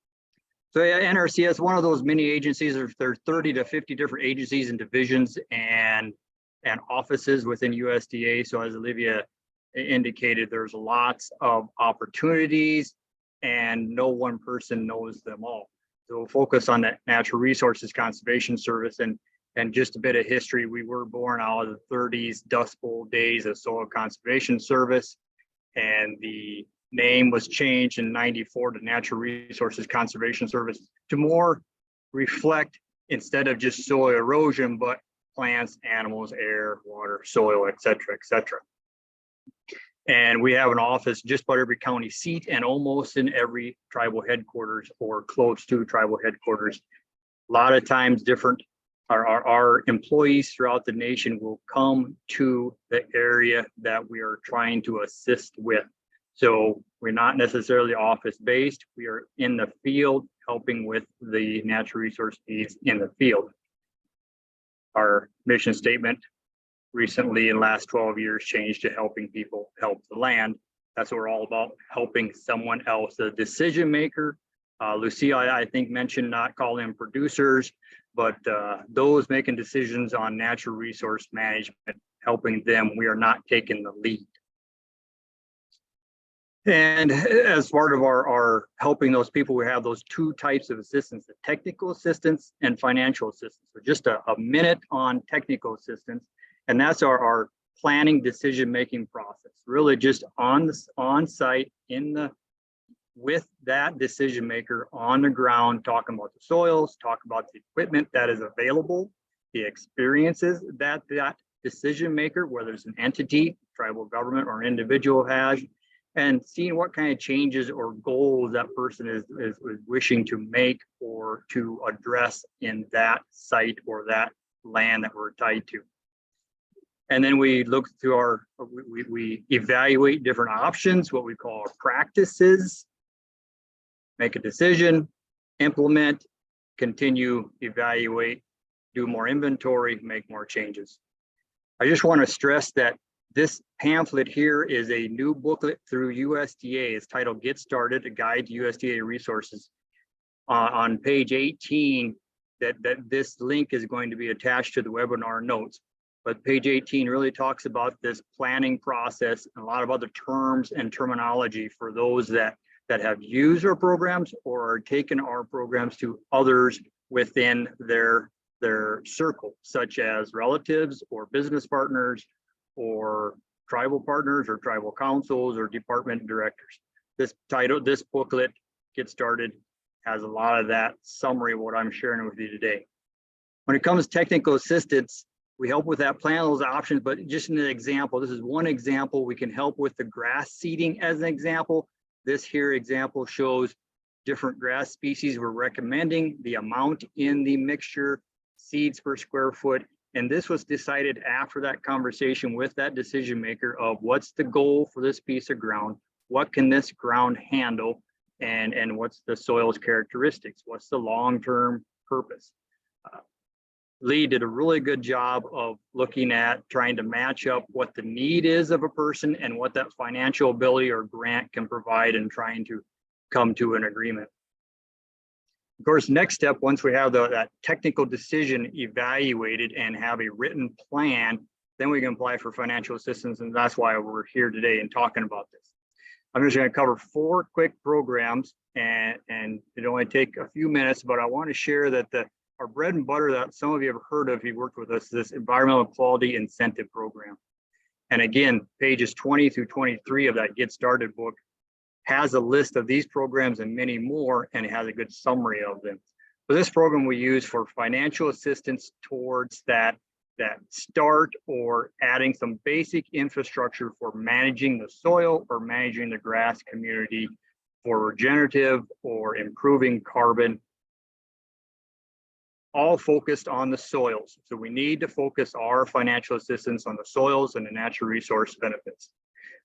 So yeah, NRCS, one of those mini agencies. There are 30 to 50 different agencies and divisions and offices within USDA. So as Olivia indicated, there's lots of opportunities and no one person knows them all. So we'll focus on that Natural Resources Conservation Service. And just a bit of history, we were born out of the 30s Dust Bowl days of Soil Conservation Service, and the name was changed in '94 to Natural Resources Conservation Service to more reflect, instead of just soil erosion, but plants, animals, air, water, soil, et cetera, et cetera. And we have an office just about every county seat and almost in every tribal headquarters or close to tribal headquarters. A lot of times our employees throughout the nation will come to the area that we are trying to assist with. So we're not necessarily office based. We are in the field helping with the natural resource needs in the field. Our mission statement recently in the last 12 years changed to helping people help the land. That's what we're all about, helping someone else, the decision maker. Lucia, I think, mentioned not calling them producers, but those making decisions on natural resource management, helping them. We are not taking the lead. And as part of our helping those people, we have those two types of assistance, the technical assistance and financial assistance. So just a minute on technical assistance. And that's our planning decision-making process, really just on site with that decision maker on the ground, talking about the soils, talk about the equipment that is available, the experiences that decision maker, whether it's an entity, tribal government, or an individual has, and seeing what kind of changes or goals that person is wishing to make or to address in that site or that land that we're tied to. And then we look through we evaluate different options, what we call our practices, make a decision, implement, continue, evaluate, do more inventory, make more changes. I just want to stress that this pamphlet here is a new booklet through USDA. It's titled Get Started, a guide to USDA resources. On page 18, that this link is going to be attached to the webinar notes. But page 18 really talks about this planning process and a lot of other terms and terminology for those that have used our programs or are taking our programs to others within their circle, such as relatives or business partners or tribal partners or tribal councils or department directors. This booklet, Get Started, has a lot of that summary of what I'm sharing with you today. When it comes to technical assistance, we help with that plan, those options, but just an example, this is one example. We can help with the grass seeding as an example. This here example shows different grass species we're recommending, the amount in the mixture, seeds per square foot. And this was decided after that conversation with that decision maker of what's the goal for this piece of ground, what can this ground handle, and what's the soil's characteristics, what's the long-term purpose. Lee did a really good job of looking at trying to match up what the need is of a person and what that financial ability or grant can provide and trying to come to an agreement. Of course, next step, once we have that technical decision evaluated and have a written plan, then we can apply for financial assistance. And that's why we're here today and talking about this. I'm just going to cover 4 quick programs and it only take a few minutes, but I want to share that our bread and butter that some of you have heard of, you worked with us, this Environmental Quality Incentive Program. And again, pages 20 through 23 of that Get Started book has a list of these programs and many more, and it has a good summary of them. So this program we use for financial assistance towards that start or adding some basic infrastructure for managing the soil or managing the grass community for regenerative or improving carbon, all focused on the soils. So we need to focus our financial assistance on the soils and the natural resource benefits.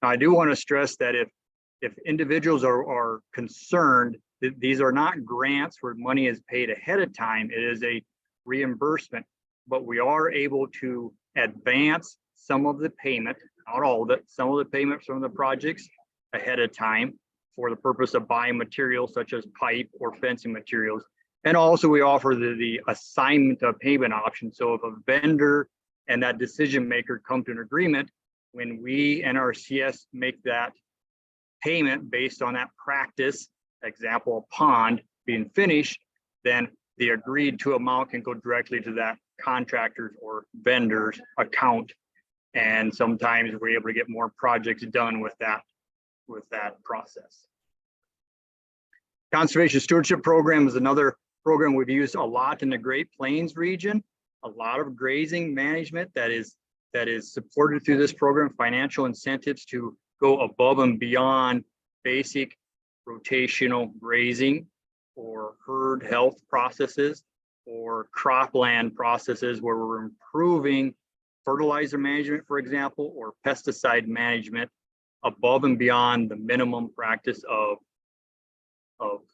Now, I do want to stress that if individuals are concerned, that these are not grants where money is paid ahead of time, it is a reimbursement, but we are able to advance some of the payment, not all of it, some of the payments from the projects ahead of time for the purpose of buying materials such as pipe or fencing materials. And also we offer the assignment of payment option. So if a vendor and that decision maker come to an agreement, when we NRCS make that payment based on that practice, example, a pond being finished, then the agreed to amount can go directly to that contractor's or vendor's account. And sometimes we're able to get more projects done with that process. Conservation Stewardship Program is another program we've used a lot in the Great Plains region. A lot of grazing management that is supported through this program, financial incentives to go above and beyond basic rotational grazing or herd health processes or cropland processes where we're improving fertilizer management, for example, or pesticide management above and beyond the minimum practice of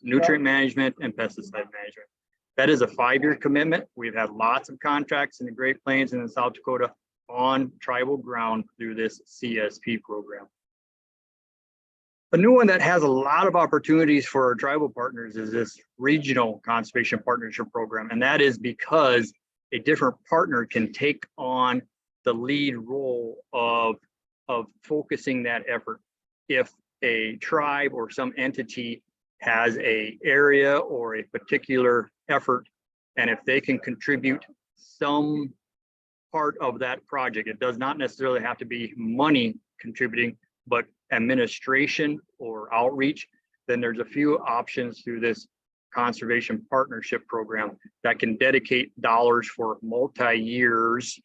nutrient management and pesticide management. That is a 5-year commitment. We've had lots of contracts in the Great Plains and in South Dakota on tribal ground through this CSP program. A new one that has a lot of opportunities for our tribal partners is this Regional Conservation Partnership Program. And that is because a different partner can take on the lead role of focusing that effort. If a tribe or some entity has an area or a particular effort, and if they can contribute some part of that project. It does not necessarily have to be money contributing, but administration or outreach, then there's a few options through this conservation partnership program that can dedicate dollars for multi-years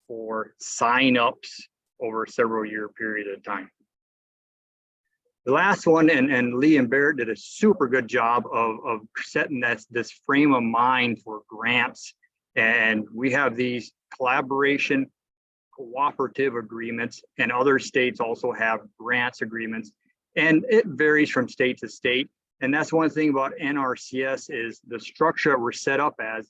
for sign-ups over a several year period of time. The last one, and Lee and Barrett did a super good job of setting this frame of mind for grants. And we have these collaboration cooperative agreements, and other states also have grants agreements, and it varies from state to state. And that's one thing about NRCS is the structure that we're set up as.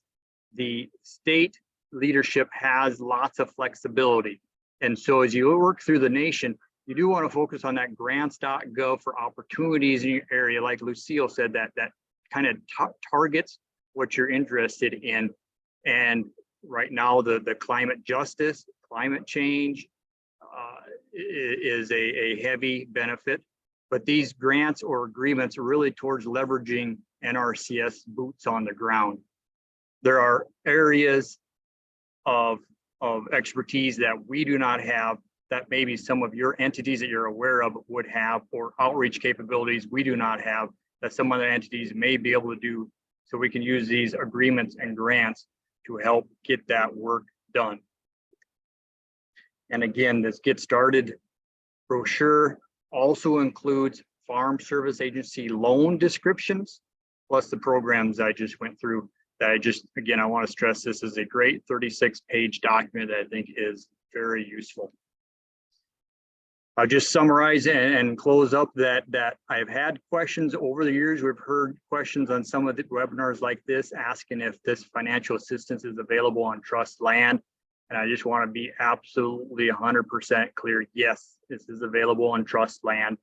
The state leadership has lots of flexibility. And so as you work through the nation, you do want to focus on that grants.gov for opportunities in your area. Like Lucille said, that kind of targets what you're interested in. And right now, the climate justice, climate change is a heavy benefit. But these grants or agreements are really towards leveraging NRCS boots on the ground. There are areas of expertise that we do not have that maybe some of your entities that you're aware of would have, or outreach capabilities we do not have that some other entities may be able to do. So we can use these agreements and grants to help get that work done. And again, this Get Started brochure also includes Farm Service Agency loan descriptions, plus the programs I just went through that again, I want to stress this is a great 36-page document that I think is very useful. I'll just summarize and close up that I've had questions over the years. We've heard questions on some of the webinars like this, asking if this financial assistance is available on trust land. And I just want to be absolutely 100% clear. Yes, this is available on trust land.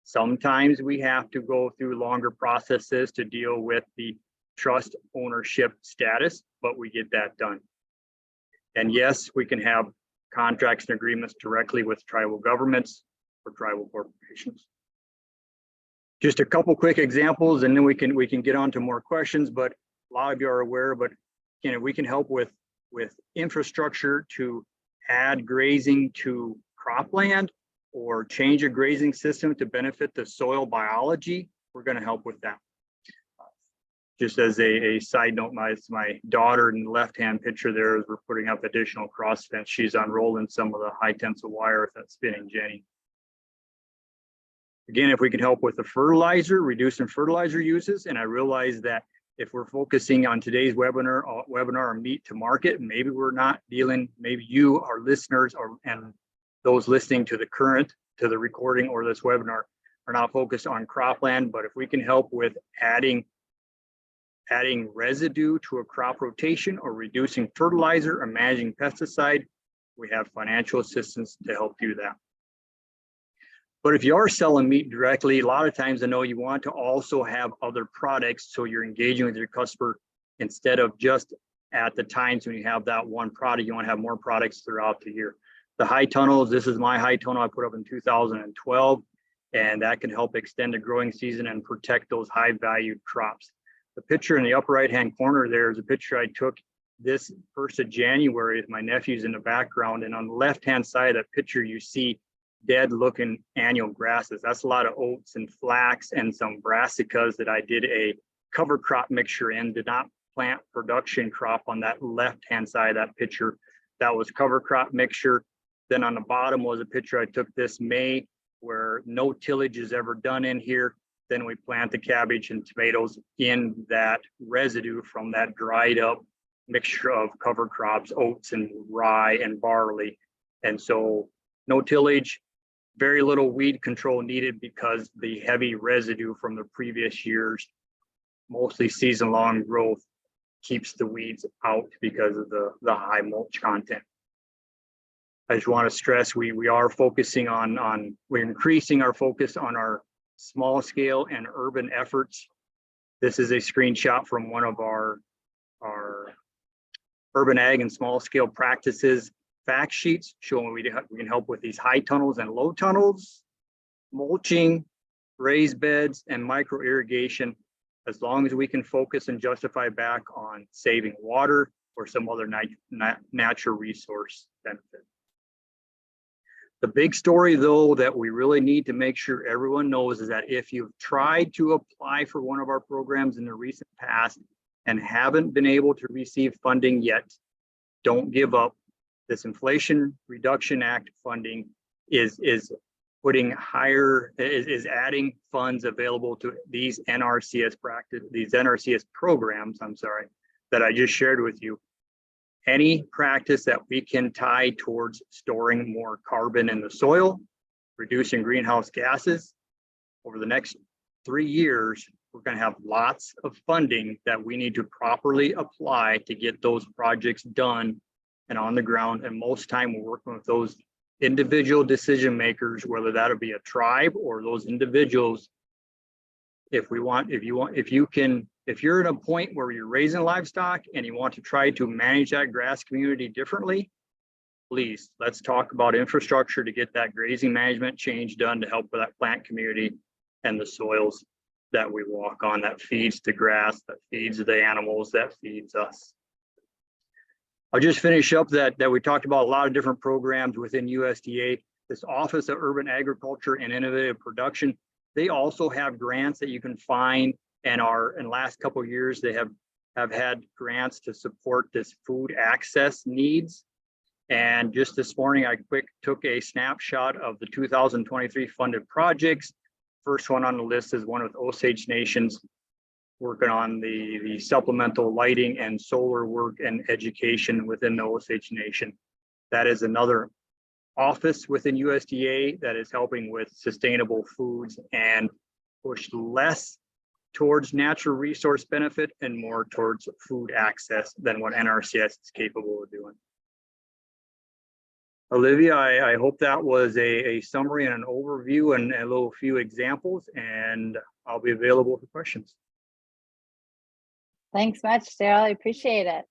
Sometimes we have to go through longer processes to deal with the trust ownership status, but we get that done. And yes, we can have contracts and agreements directly with tribal governments or tribal corporations. Just a couple quick examples, and then we can get on to more questions, but a lot of you are aware, but we can help with infrastructure to add grazing to cropland or change a grazing system to benefit the soil biology. We're going to help with that. Just as a side note, my daughter in the left-hand picture there, as we're putting up additional cross fence, she's unrolling some of the high tensile wire with that spinning jenny. Again, if we can help with the fertilizer, reducing fertilizer uses, and I realize that if we're focusing on today's webinar on meat to market, maybe we're not dealing, maybe you, our listeners, and those listening to the recording or this webinar are not focused on cropland, but if we can help with adding residue to a crop rotation or reducing fertilizer or managing pesticide, we have financial assistance to help do that. But if you are selling meat directly, a lot of times I know you want to also have other products, so you're engaging with your customer instead of just at the times when you have that one product, you want to have more products throughout the year. The high tunnels, this is my high tunnel I put up in 2012, and that can help extend the growing season and protect those high valued crops. The picture in the upper right-hand corner there is a picture I took this 1st of January with my nephews in the background. And on the left-hand side of that picture, you see dead looking annual grasses. That's a lot of oats and flax and some brassicas that I did a cover crop mixture in, did not plant production crop on that left-hand side of that picture. That was cover crop mixture. Then on the bottom was a picture I took this May where no tillage is ever done in here. Then we plant the cabbage and tomatoes in that residue from that dried up mixture of cover crops, oats and rye and barley. And so no tillage, very little weed control needed because the heavy residue from the previous years, mostly season long growth, keeps the weeds out because of the high mulch content. I just want to stress we are focusing we're increasing our focus on our small scale and urban efforts. This is a screenshot from one of our urban ag and small scale practices fact sheets showing we can help with these high tunnels and low tunnels, mulching, raised beds, and micro irrigation, as long as we can focus and justify back on saving water, or some other natural resource benefit. The big story, though, that we really need to make sure everyone knows is that if you've tried to apply for one of our programs in the recent past and haven't been able to receive funding yet, don't give up. This Inflation Reduction Act funding is adding funds available to these NRCS programs, that I just shared with you. Any practice that we can tie towards storing more carbon in the soil, reducing greenhouse gases, over the next 3 years, we're going to have lots of funding that we need to properly apply to get those projects done and on the ground. And most time we're working with those individual decision makers, whether that'll be a tribe or those individuals. If you're at a point where you're raising livestock and you want to try to manage that grass community differently, please, let's talk about infrastructure to get that grazing management change done to help with that plant community and the soils that we walk on, that feeds the grass, that feeds the animals, that feeds us. I'll just finish up that we talked about a lot of different programs within USDA. This Office of Urban Agriculture and Innovative Production, they also have grants that you can find, and in the last couple of years, they have had grants to support this food access needs. And just this morning, I took a snapshot of the 2023 funded projects. First one on the list is one with Osage Nations, working on the supplemental lighting and solar work and education within the Osage Nation. That is another office within USDA that is helping with sustainable foods and push less towards natural resource benefit and more towards food access than what NRCS is capable of doing. Olivia, I hope that was a summary and an overview and a little few examples, and I'll be available for questions. Thanks much, Dale. I appreciate it.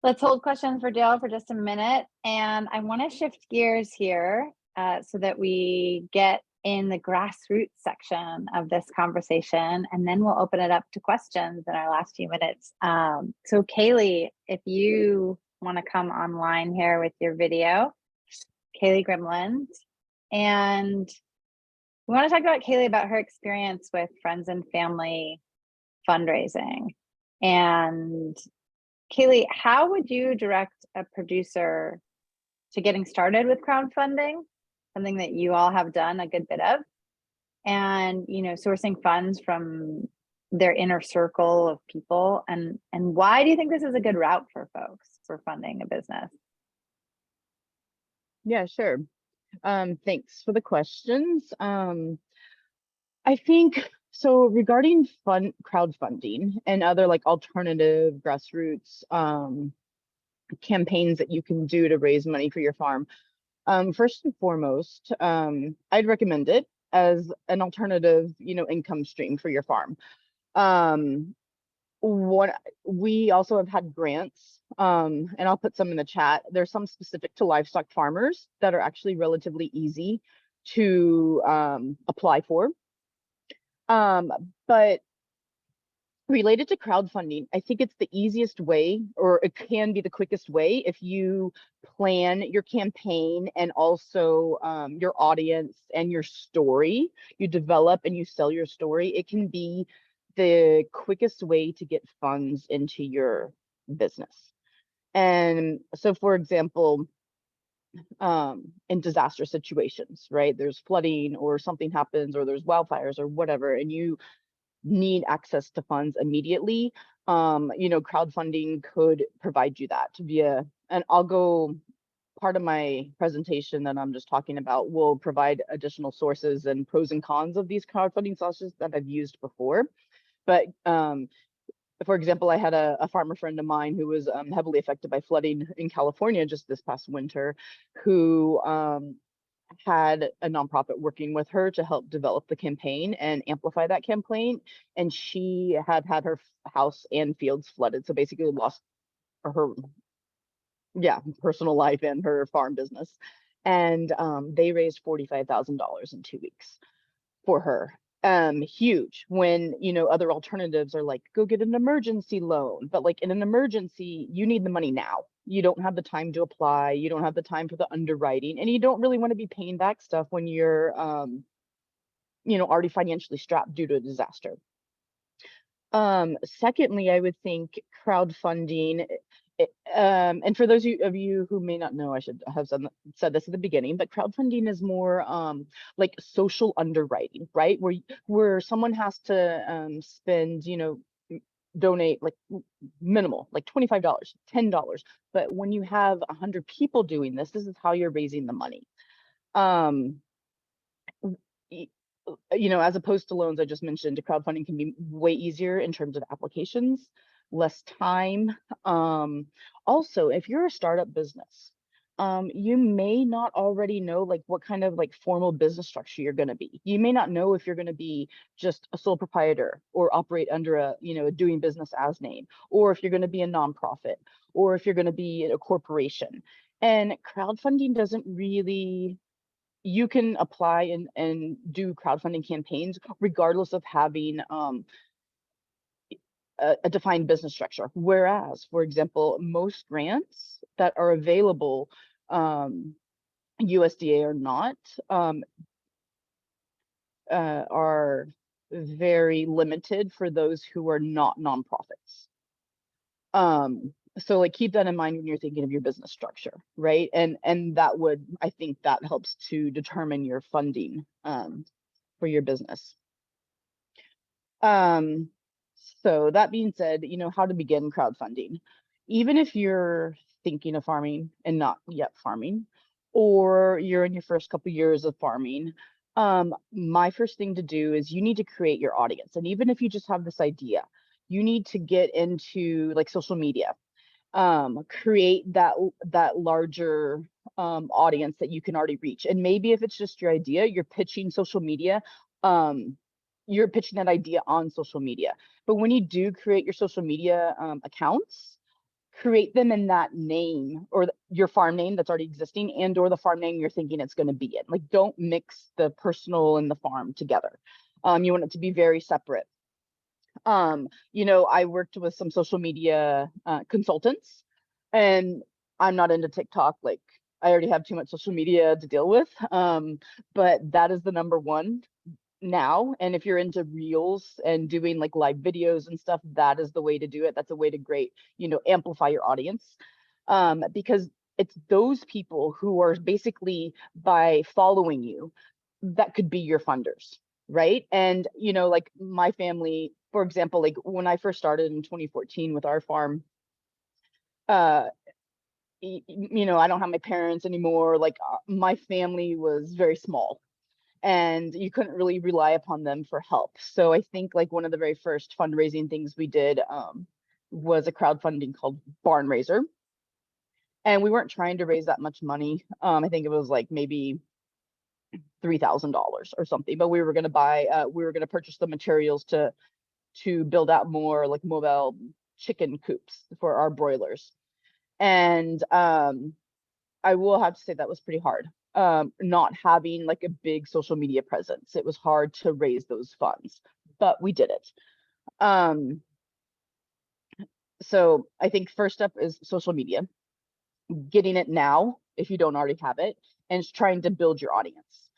Let's hold questions for Dale for just a minute. And I want to shift gears here so that we get in the grassroots section of this conversation, and then we'll open it up to questions in our last few minutes. So Kaylee, if you want to come online here with your video, Kaylee Grimland, and we want to talk about Kaylee, about her experience with friends and family fundraising. And Kaylee, how would you direct a producer to getting started with crowdfunding, something that you all have done a good bit of, and sourcing funds from their inner circle of people, and why do you think this is a good route for folks for funding a business? Yeah, sure. Thanks for the questions. I think so regarding crowdfunding and other like alternative grassroots campaigns that you can do to raise money for your farm. First and foremost, I'd recommend it as an alternative, income stream for your farm. What we also have had grants, and I'll put some in the chat. There's some specific to livestock farmers that are actually relatively easy to apply for. But related to crowdfunding, I think it's the easiest way, or it can be the quickest way, if you plan your campaign and also your audience and your story. You develop and you sell your story. It can be the quickest way to get funds into your business. And so, for example, in disaster situations, right? There's flooding or something happens, or there's wildfires or whatever, and you need access to funds immediately. Crowdfunding could provide you that via, and part of my presentation that I'm just talking about will provide additional sources and pros and cons of these crowdfunding sources that I've used before. But for example, I had a farmer friend of mine who was heavily affected by flooding in California just this past winter, who had a nonprofit working with her to help develop the campaign and amplify that campaign. And she had her house and fields flooded. So basically lost her personal life and her farm business. And they raised $45,000 in 2 weeks for her. huge when, you know, other alternatives are like, go get an emergency loan. But like in an emergency, you need the money now. You don't have the time to apply. You don't have the time for the underwriting, and you don't really want to be paying back stuff when you're, you know, already financially strapped due to a disaster. Secondly, I would think crowdfunding, and for those of you who may not know, I should have said this at the beginning, but crowdfunding is more like social underwriting, right? Where someone has to spend, you know, donate like minimal, like $25, $10. But when you have 100 people doing this, this is how you're raising the money. You know, as opposed to loans I just mentioned, crowdfunding can be way easier in terms of applications, less time. Also, if you're a startup business, you may not already know like what kind of like formal business structure you're going to be. You may not know if you're going to be just a sole proprietor or operate under a, you know, a doing business as name, or if you're going to be a nonprofit, or if you're going to be a corporation. And crowdfunding doesn't really, you can apply and do crowdfunding campaigns regardless of having a defined business structure. Whereas, for example, most grants that are available, USDA or not, are very limited for those who are not nonprofits. So like keep that in mind when you're thinking of your business structure, right? And that would, I think that helps to determine your funding for your business. So that being said, you know, how to begin crowdfunding. Even if you're thinking of farming and not yet farming, or you're in your first couple years of farming, my first thing to do is you need to create your audience. And even if you just have this idea, you need to get into like social media, create that larger audience that you can already reach. And maybe if it's just your idea, you're pitching social media, you're pitching that idea on social media. But when you do create your social media accounts, create them in that name or your farm name that's already existing, and or the farm name you're thinking it's going to be in. Like, don't mix the personal and the farm together. You want it to be very separate. You know, I worked with some social media consultants, and I'm not into TikTok. Like, I already have too much social media to deal with. But that is the number one now. And if you're into reels and doing like live videos and stuff, that is the way to do it. That's a way to great, you know, amplify your audience, because it's those people who are basically, by following you, that could be your funders, right? And, you know, like my family, for example, like when I first started in 2014 with our farm, you know, I don't have my parents anymore. Like my family was very small, and you couldn't really rely upon them for help. So I think like one of the very first fundraising things we did was a crowdfunding called Barn Raiser. And we weren't trying to raise that much money. I think it was like maybe $3,000 or something, but we were going to buy, we were going to purchase the materials to build out more like mobile chicken coops for our broilers. And I will have to say that was pretty hard. Not having like a big social media presence. It was hard to raise those funds, but we did it. So I think first up is social media, getting it now if you don't already have it, and trying to build your audience.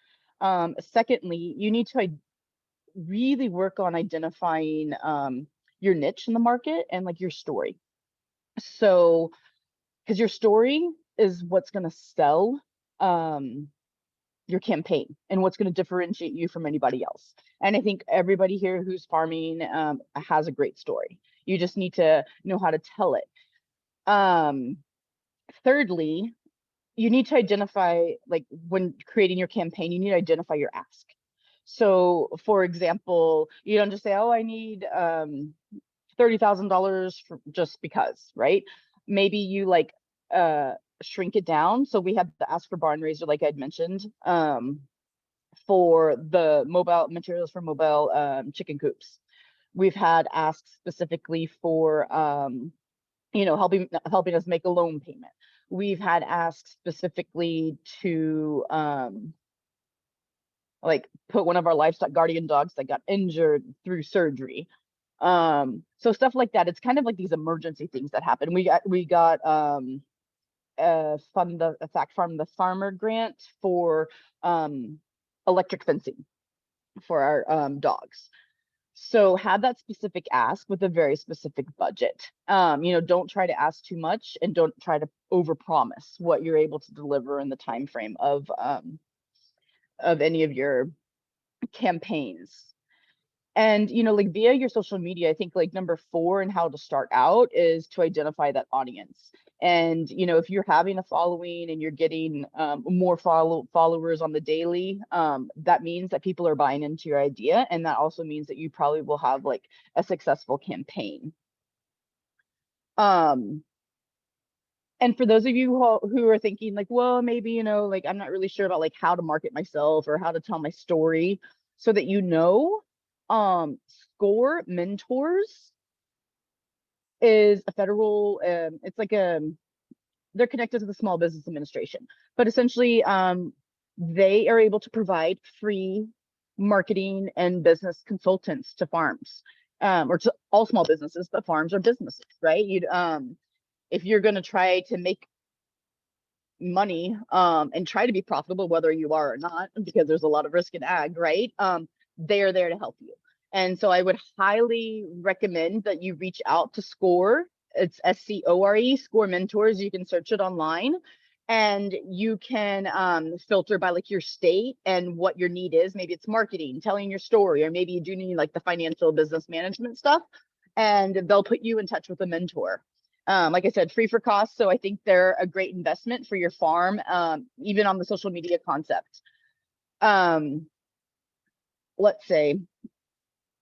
Secondly, you need to really work on identifying your niche in the market and like your story. So, because your story is what's going to sell your campaign and what's going to differentiate you from anybody else. And I think everybody here who's farming has a great story. You just need to know how to tell it. Thirdly, you need to identify, like when creating your campaign, you need to identify your ask. So for example, you don't just say, oh, I need $30,000 just because, right? Maybe you like shrink it down. So we had the ask for barn raiser, like I'd mentioned, for the mobile materials for mobile chicken coops. We've had asks specifically for you know, helping us make a loan payment. We've had asks specifically to like put one of our livestock guardian dogs that got injured through surgery. So stuff like that. It's kind of like these emergency things that happen. We got from the farmer grant for electric fencing for our dogs. So have that specific ask with a very specific budget. Don't try to ask too much, and don't try to overpromise what you're able to deliver in the time frame of any of your campaigns. And like via your social media, I think like number 4 and how to start out is to identify that audience. And if you're having a following and you're getting more followers on the daily, that means that people are buying into your idea, and that also means that you probably will have like a successful campaign. And for those of you who are thinking like, well, maybe like I'm not really sure about like how to market myself or how to tell my story, so that SCORE Mentors is a federal, it's like they're connected to the Small Business Administration, but essentially they are able to provide free marketing and business consultants to farms, or to all small businesses, but farms are businesses, right? If you're going to try to make money and try to be profitable, whether you are or not, because there's a lot of risk in ag, right? They are there to help you. And so I would highly recommend that you reach out to SCORE. It's SCORE, SCORE Mentors. You can search it online, and you can filter by like your state and what your need is. Maybe it's marketing, telling your story, or maybe you do need like the financial business management stuff, and they'll put you in touch with a mentor. Like I said, free for cost. So I think they're a great investment for your farm, even on the social media concept. Let's say,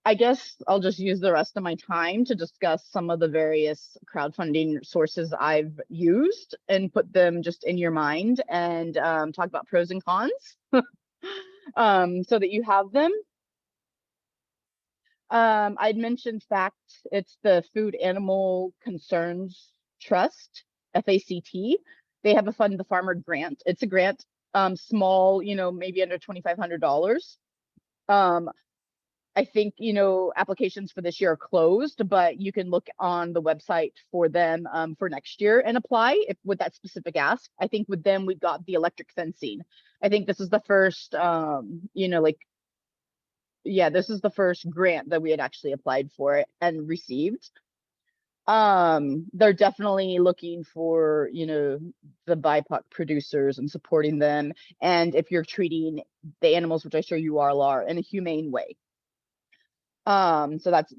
I guess I'll just use the rest of my time to discuss some of the various crowdfunding sources I've used and put them just in your mind, and talk about pros and cons so that you have them. I'd mentioned FACT. It's the Food Animal Concerns Trust, FACT. They have a Fund the Farmer grant. It's a grant, small, maybe under $2,500. I think, applications for this year are closed, but you can look on the website for them for next year and apply with that specific ask. I think with them, we got the electric fencing. I think this is the first, this is the first grant that we had actually applied for it and received. They're definitely looking for, the BIPOC producers and supporting them. And if you're treating the animals, which I'm sure you all are, in a humane way. So that's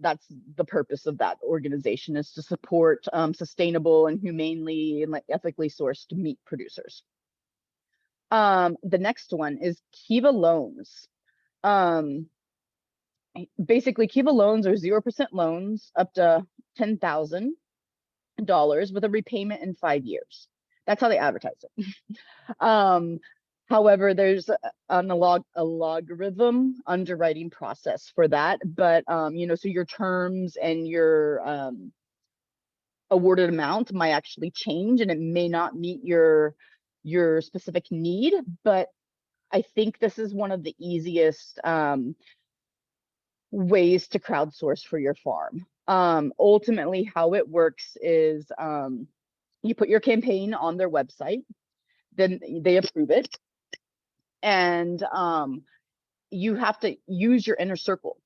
the purpose of that organization, is to support sustainable and humanely and like ethically sourced meat producers. The next one is Kiva loans. Basically, Kiva loans are 0% loans up to $10,000 with a repayment in 5 years. That's how they advertise it. However, there's a logarithm underwriting process for that. But, so your terms and your awarded amount might actually change, and it may not meet your specific need. But I think this is one of the easiest ways to crowdsource for your farm. Ultimately, how it works is you put your campaign on their website, then they approve it. And you have to use your inner circle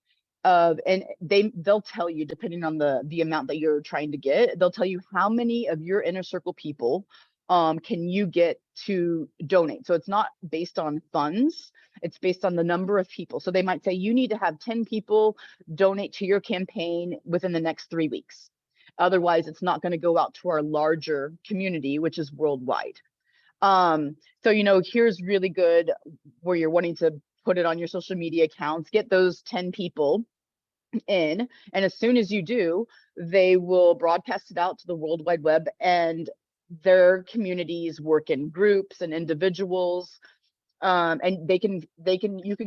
and they'll tell you, depending on the amount that you're trying to get, they'll tell you how many of your inner circle people can you get to donate. So it's not based on funds, it's based on the number of people. So they might say you need to have 10 people donate to your campaign within the next 3 weeks. Otherwise, it's not going to go out to our larger community, which is worldwide. So, here's really good where you're wanting to put it on your social media accounts, get those 10 people in. And as soon as you do, they will broadcast it out to the World Wide Web, and their communities work in groups and individuals. And you can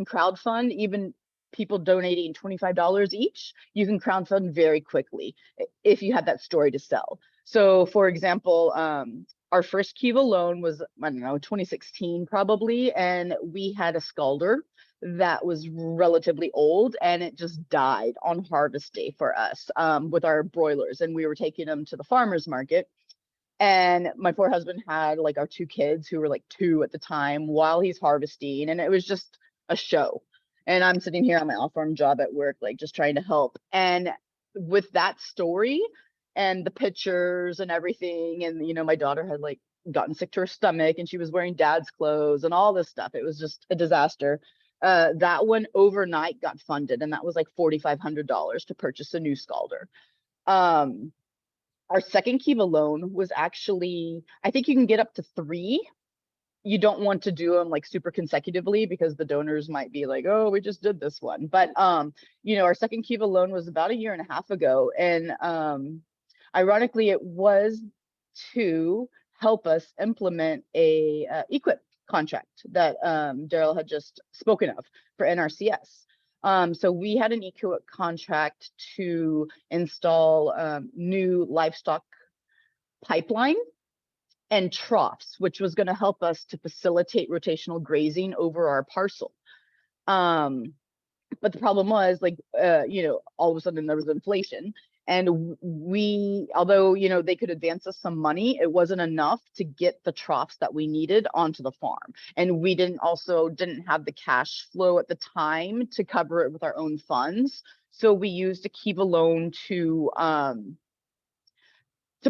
crowdfund, even people donating $25 each. You can crowdfund very quickly if you have that story to sell. So for example, our first Kiva loan was, I don't know, 2016 probably, and we had a scalder that was relatively old, and it just died on harvest day for us with our broilers, and we were taking them to the farmers market. And my poor husband had like our 2 kids who were like 2 at the time while he's harvesting, and it was just a show. And I'm sitting here on my off-farm job at work, like just trying to help. And with that story and the pictures and everything, and you know, my daughter had like gotten sick to her stomach and she was wearing dad's clothes and all this stuff. It was just a disaster. That one overnight got funded, and that was like $4,500 to purchase a new scalder. Our second Kiva loan was actually, I think you can get up to 3. You don't want to do them like super consecutively because the donors might be like, oh, we just did this one. But you know, our second Kiva loan was about 1.5 years ago, and ironically, it was to help us implement a equip contract that Daryl had just spoken of for NRCS. So we had an equip contract to install new livestock pipeline and troughs, which was going to help us to facilitate rotational grazing over our parcel. But the problem was, like, you know, all of a sudden there was inflation, and we, although, you know, they could advance us some money, it wasn't enough to get the troughs that we needed onto the farm. And we didn't have the cash flow at the time to cover it with our own funds. So we used a Kiva loan to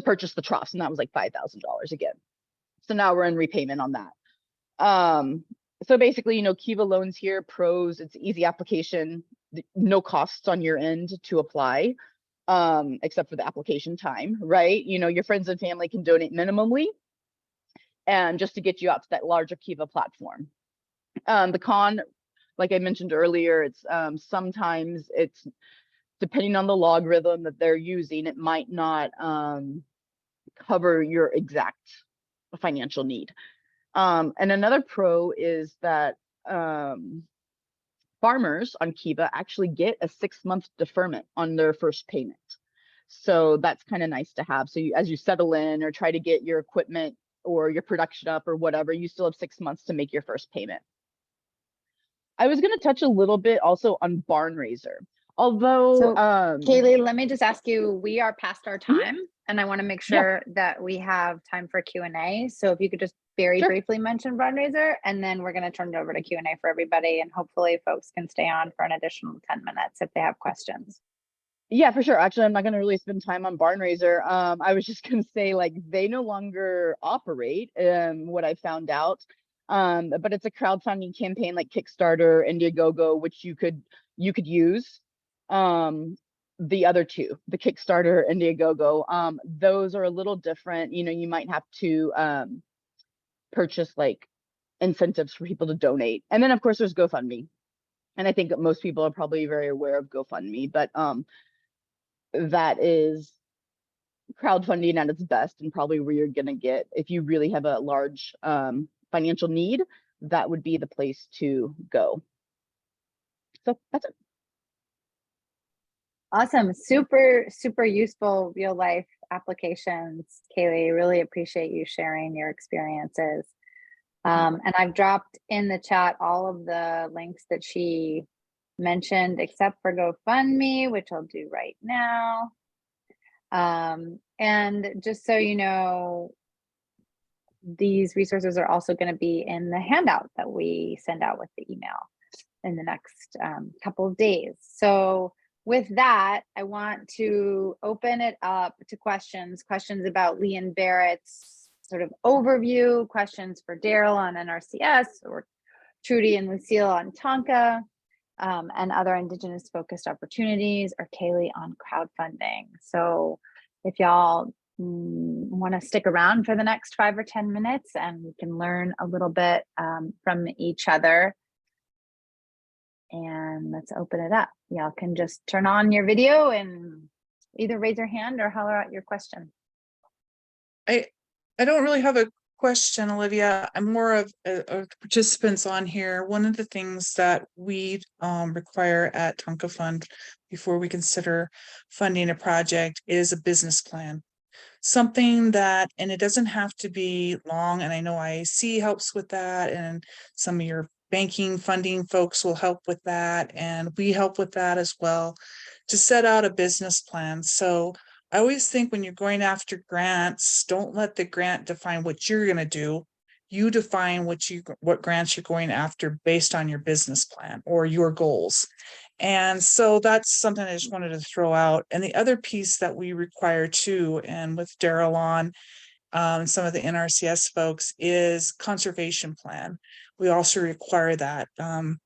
purchase the troughs, and that was like $5,000 again. So now we're in repayment on that. So basically, you know, Kiva loans here, pros, it's easy application, no costs on your end to apply, except for the application time, right? You know, your friends and family can donate minimally, and just to get you out to that larger Kiva platform. The con, like I mentioned earlier, it's sometimes it's depending on the logarithm that they're using, it might not cover your exact financial need. And another pro is that farmers on Kiva actually get a 6-month deferment on their first payment. So that's kind of nice to have. So as you settle in or try to get your equipment or your production up or whatever, you still have 6 months to make your first payment. I was going to touch a little bit also on barn raiser. Although, Kaylee, let me just ask you, we are past our time, and I want to make sure that we have time for Q&A. So if you could just very briefly mention barn raiser, and then we're going to turn it over to Q&A for everybody, and hopefully folks can stay on for an additional 10 minutes if they have questions. Yeah, for sure. Actually, I'm not going to really spend time on barn raiser. I was just going to say, like, they no longer operate, what I found out. But it's a crowdfunding campaign like Kickstarter, Indiegogo, which you could use. The other two, the Kickstarter, Indiegogo, those are a little different. You know, you might have to purchase like incentives for people to donate. And then of course there's GoFundMe. And I think most people are probably very aware of GoFundMe, but that is crowdfunding at its best, and probably where you're gonna get, if you really have a large financial need, that would be the place to go. So that's it. Awesome. Super, super useful real life applications. Kaylee, really appreciate you sharing your experiences. And I've dropped in the chat all of the links that she mentioned, except for GoFundMe, which I'll do right now. And just so you know, these resources are also going to be in the handout that we send out with the email in the next couple of days. So with that, I want to open it up to questions about Lee and Barrett's sort of overview, questions for Daryl on NRCS, or Trudy and Lucille on Tonka, and other Indigenous focused opportunities, or Kaylee on crowdfunding. So if y'all want to stick around for the next 5 or 10 minutes, and we can learn a little bit from each other. And let's open it up. Y'all can just turn on your video and either raise your hand or holler out your question. I don't really have a question, Olivia. I'm more of a participants on here. One of the things that we require at Tonka Fund before we consider funding a project is a business plan. Something that, and it doesn't have to be long, and I know IAC helps with that, and some of your banking funding folks will help with that, and we help with that as well, to set out a business plan. So I always think when you're going after grants, don't let the grant define what you're going to do. You define what grants you're going after based on your business plan or your goals. And so that's something I just wanted to throw out. And the other piece that we require too, and with Daryl on, some of the NRCS folks, is conservation plan. We also require that. And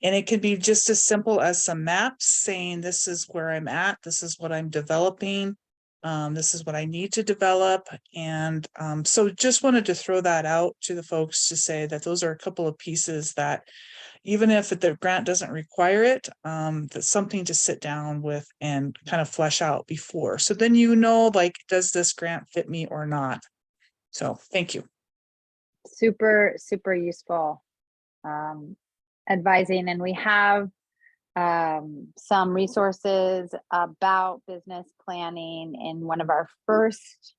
it can be just as simple as some maps saying, this is where I'm at, this is what I'm developing, this is what I need to develop. And so just wanted to throw that out to the folks to say that those are a couple of pieces that, even if the grant doesn't require it, that's something to sit down with and kind of flesh out before. So then you know, like, does this grant fit me or not? So thank you. Super, super useful advising. And we have some resources about business planning in one of our first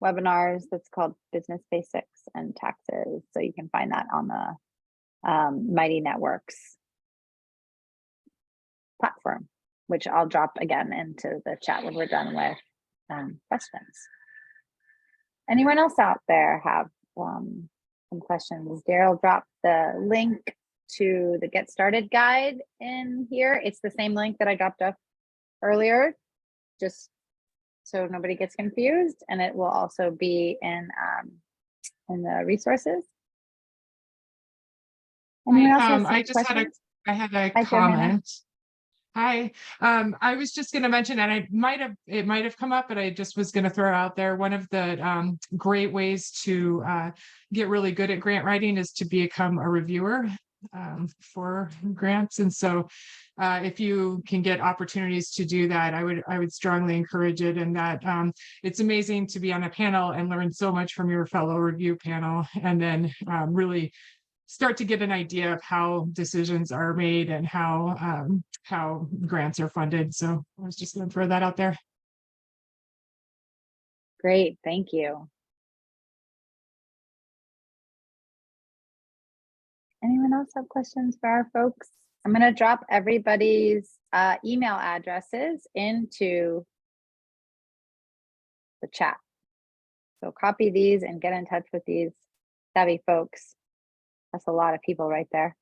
webinars that's called Business Basics and Taxes. So you can find that on the Mighty Networks platform, which I'll drop again into the chat when we're done with questions. Anyone else out there have some questions? Daryl dropped the link to the Get Started guide in here. It's the same link that I dropped off earlier, just so nobody gets confused, and it will also be in the resources. Anyone else have I just questions? had a Hi, Johanna. comment. Hi, I was just going to mention, and it might have come up, but I just was going to throw out there, one of the great ways to get really good at grant writing is to become a reviewer for grants. And so if you can get opportunities to do that, I would strongly encourage it. And that it's amazing to be on a panel and learn so much from your fellow review panel, and then really start to get an idea of how decisions are made and how grants are funded. So I was just going to throw that out there. Great, thank you. Anyone else have questions for our folks? I'm going to drop everybody's email addresses into the chat. So copy these and get in touch with these savvy folks. That's a lot of people right there.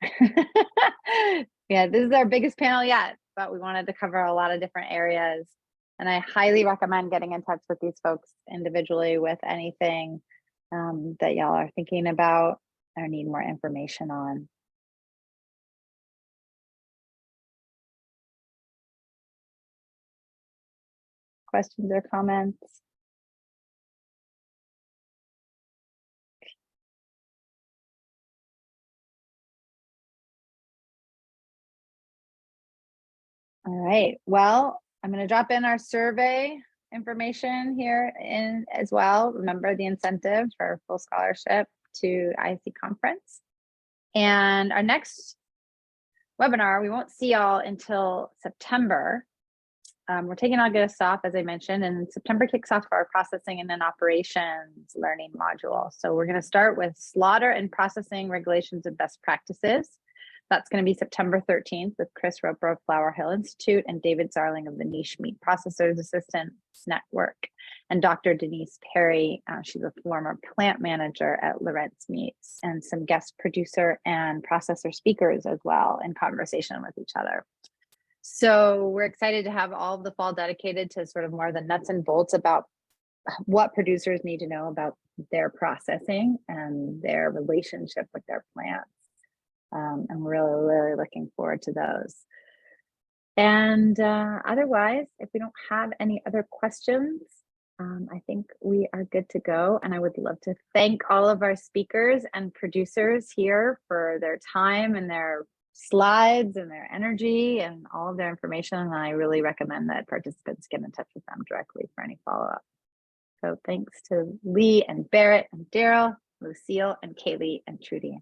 Yeah, this is our biggest panel yet, but we wanted to cover a lot of different areas. And I highly recommend getting in touch with these folks individually with anything that y'all are thinking about or need more information on. Questions or comments? All right, well, I'm going to drop in our survey information here in as well. Remember the incentive for full scholarship to IC conference. And our next webinar, we won't see y'all until September. We're taking August off, as I mentioned, and September kicks off our processing and then operations learning module. So we're going to start with slaughter and processing regulations and best practices. That's going to be September 13th with Chris Roper of Flower Hill Institute and David Zarling of the Niche Meat Processors Assistance Network, and Dr. Denise Perry. She's a former plant manager at Lawrence Meats, and some guest producer and processor speakers as well in conversation with each other. So we're excited to have all of the fall dedicated to sort of more of the nuts and bolts about what producers need to know about their processing and their relationship with their plants. And we're really looking forward to those. And otherwise, if we don't have any other questions, I think we are good to go. And I would love to thank all of our speakers and producers here for their time and their slides and their energy and all of their information. And I really recommend that participants get in touch with them directly for any follow-up. So thanks to Lee and Barrett and Daryl, Lucille and Kaylee and Trudy.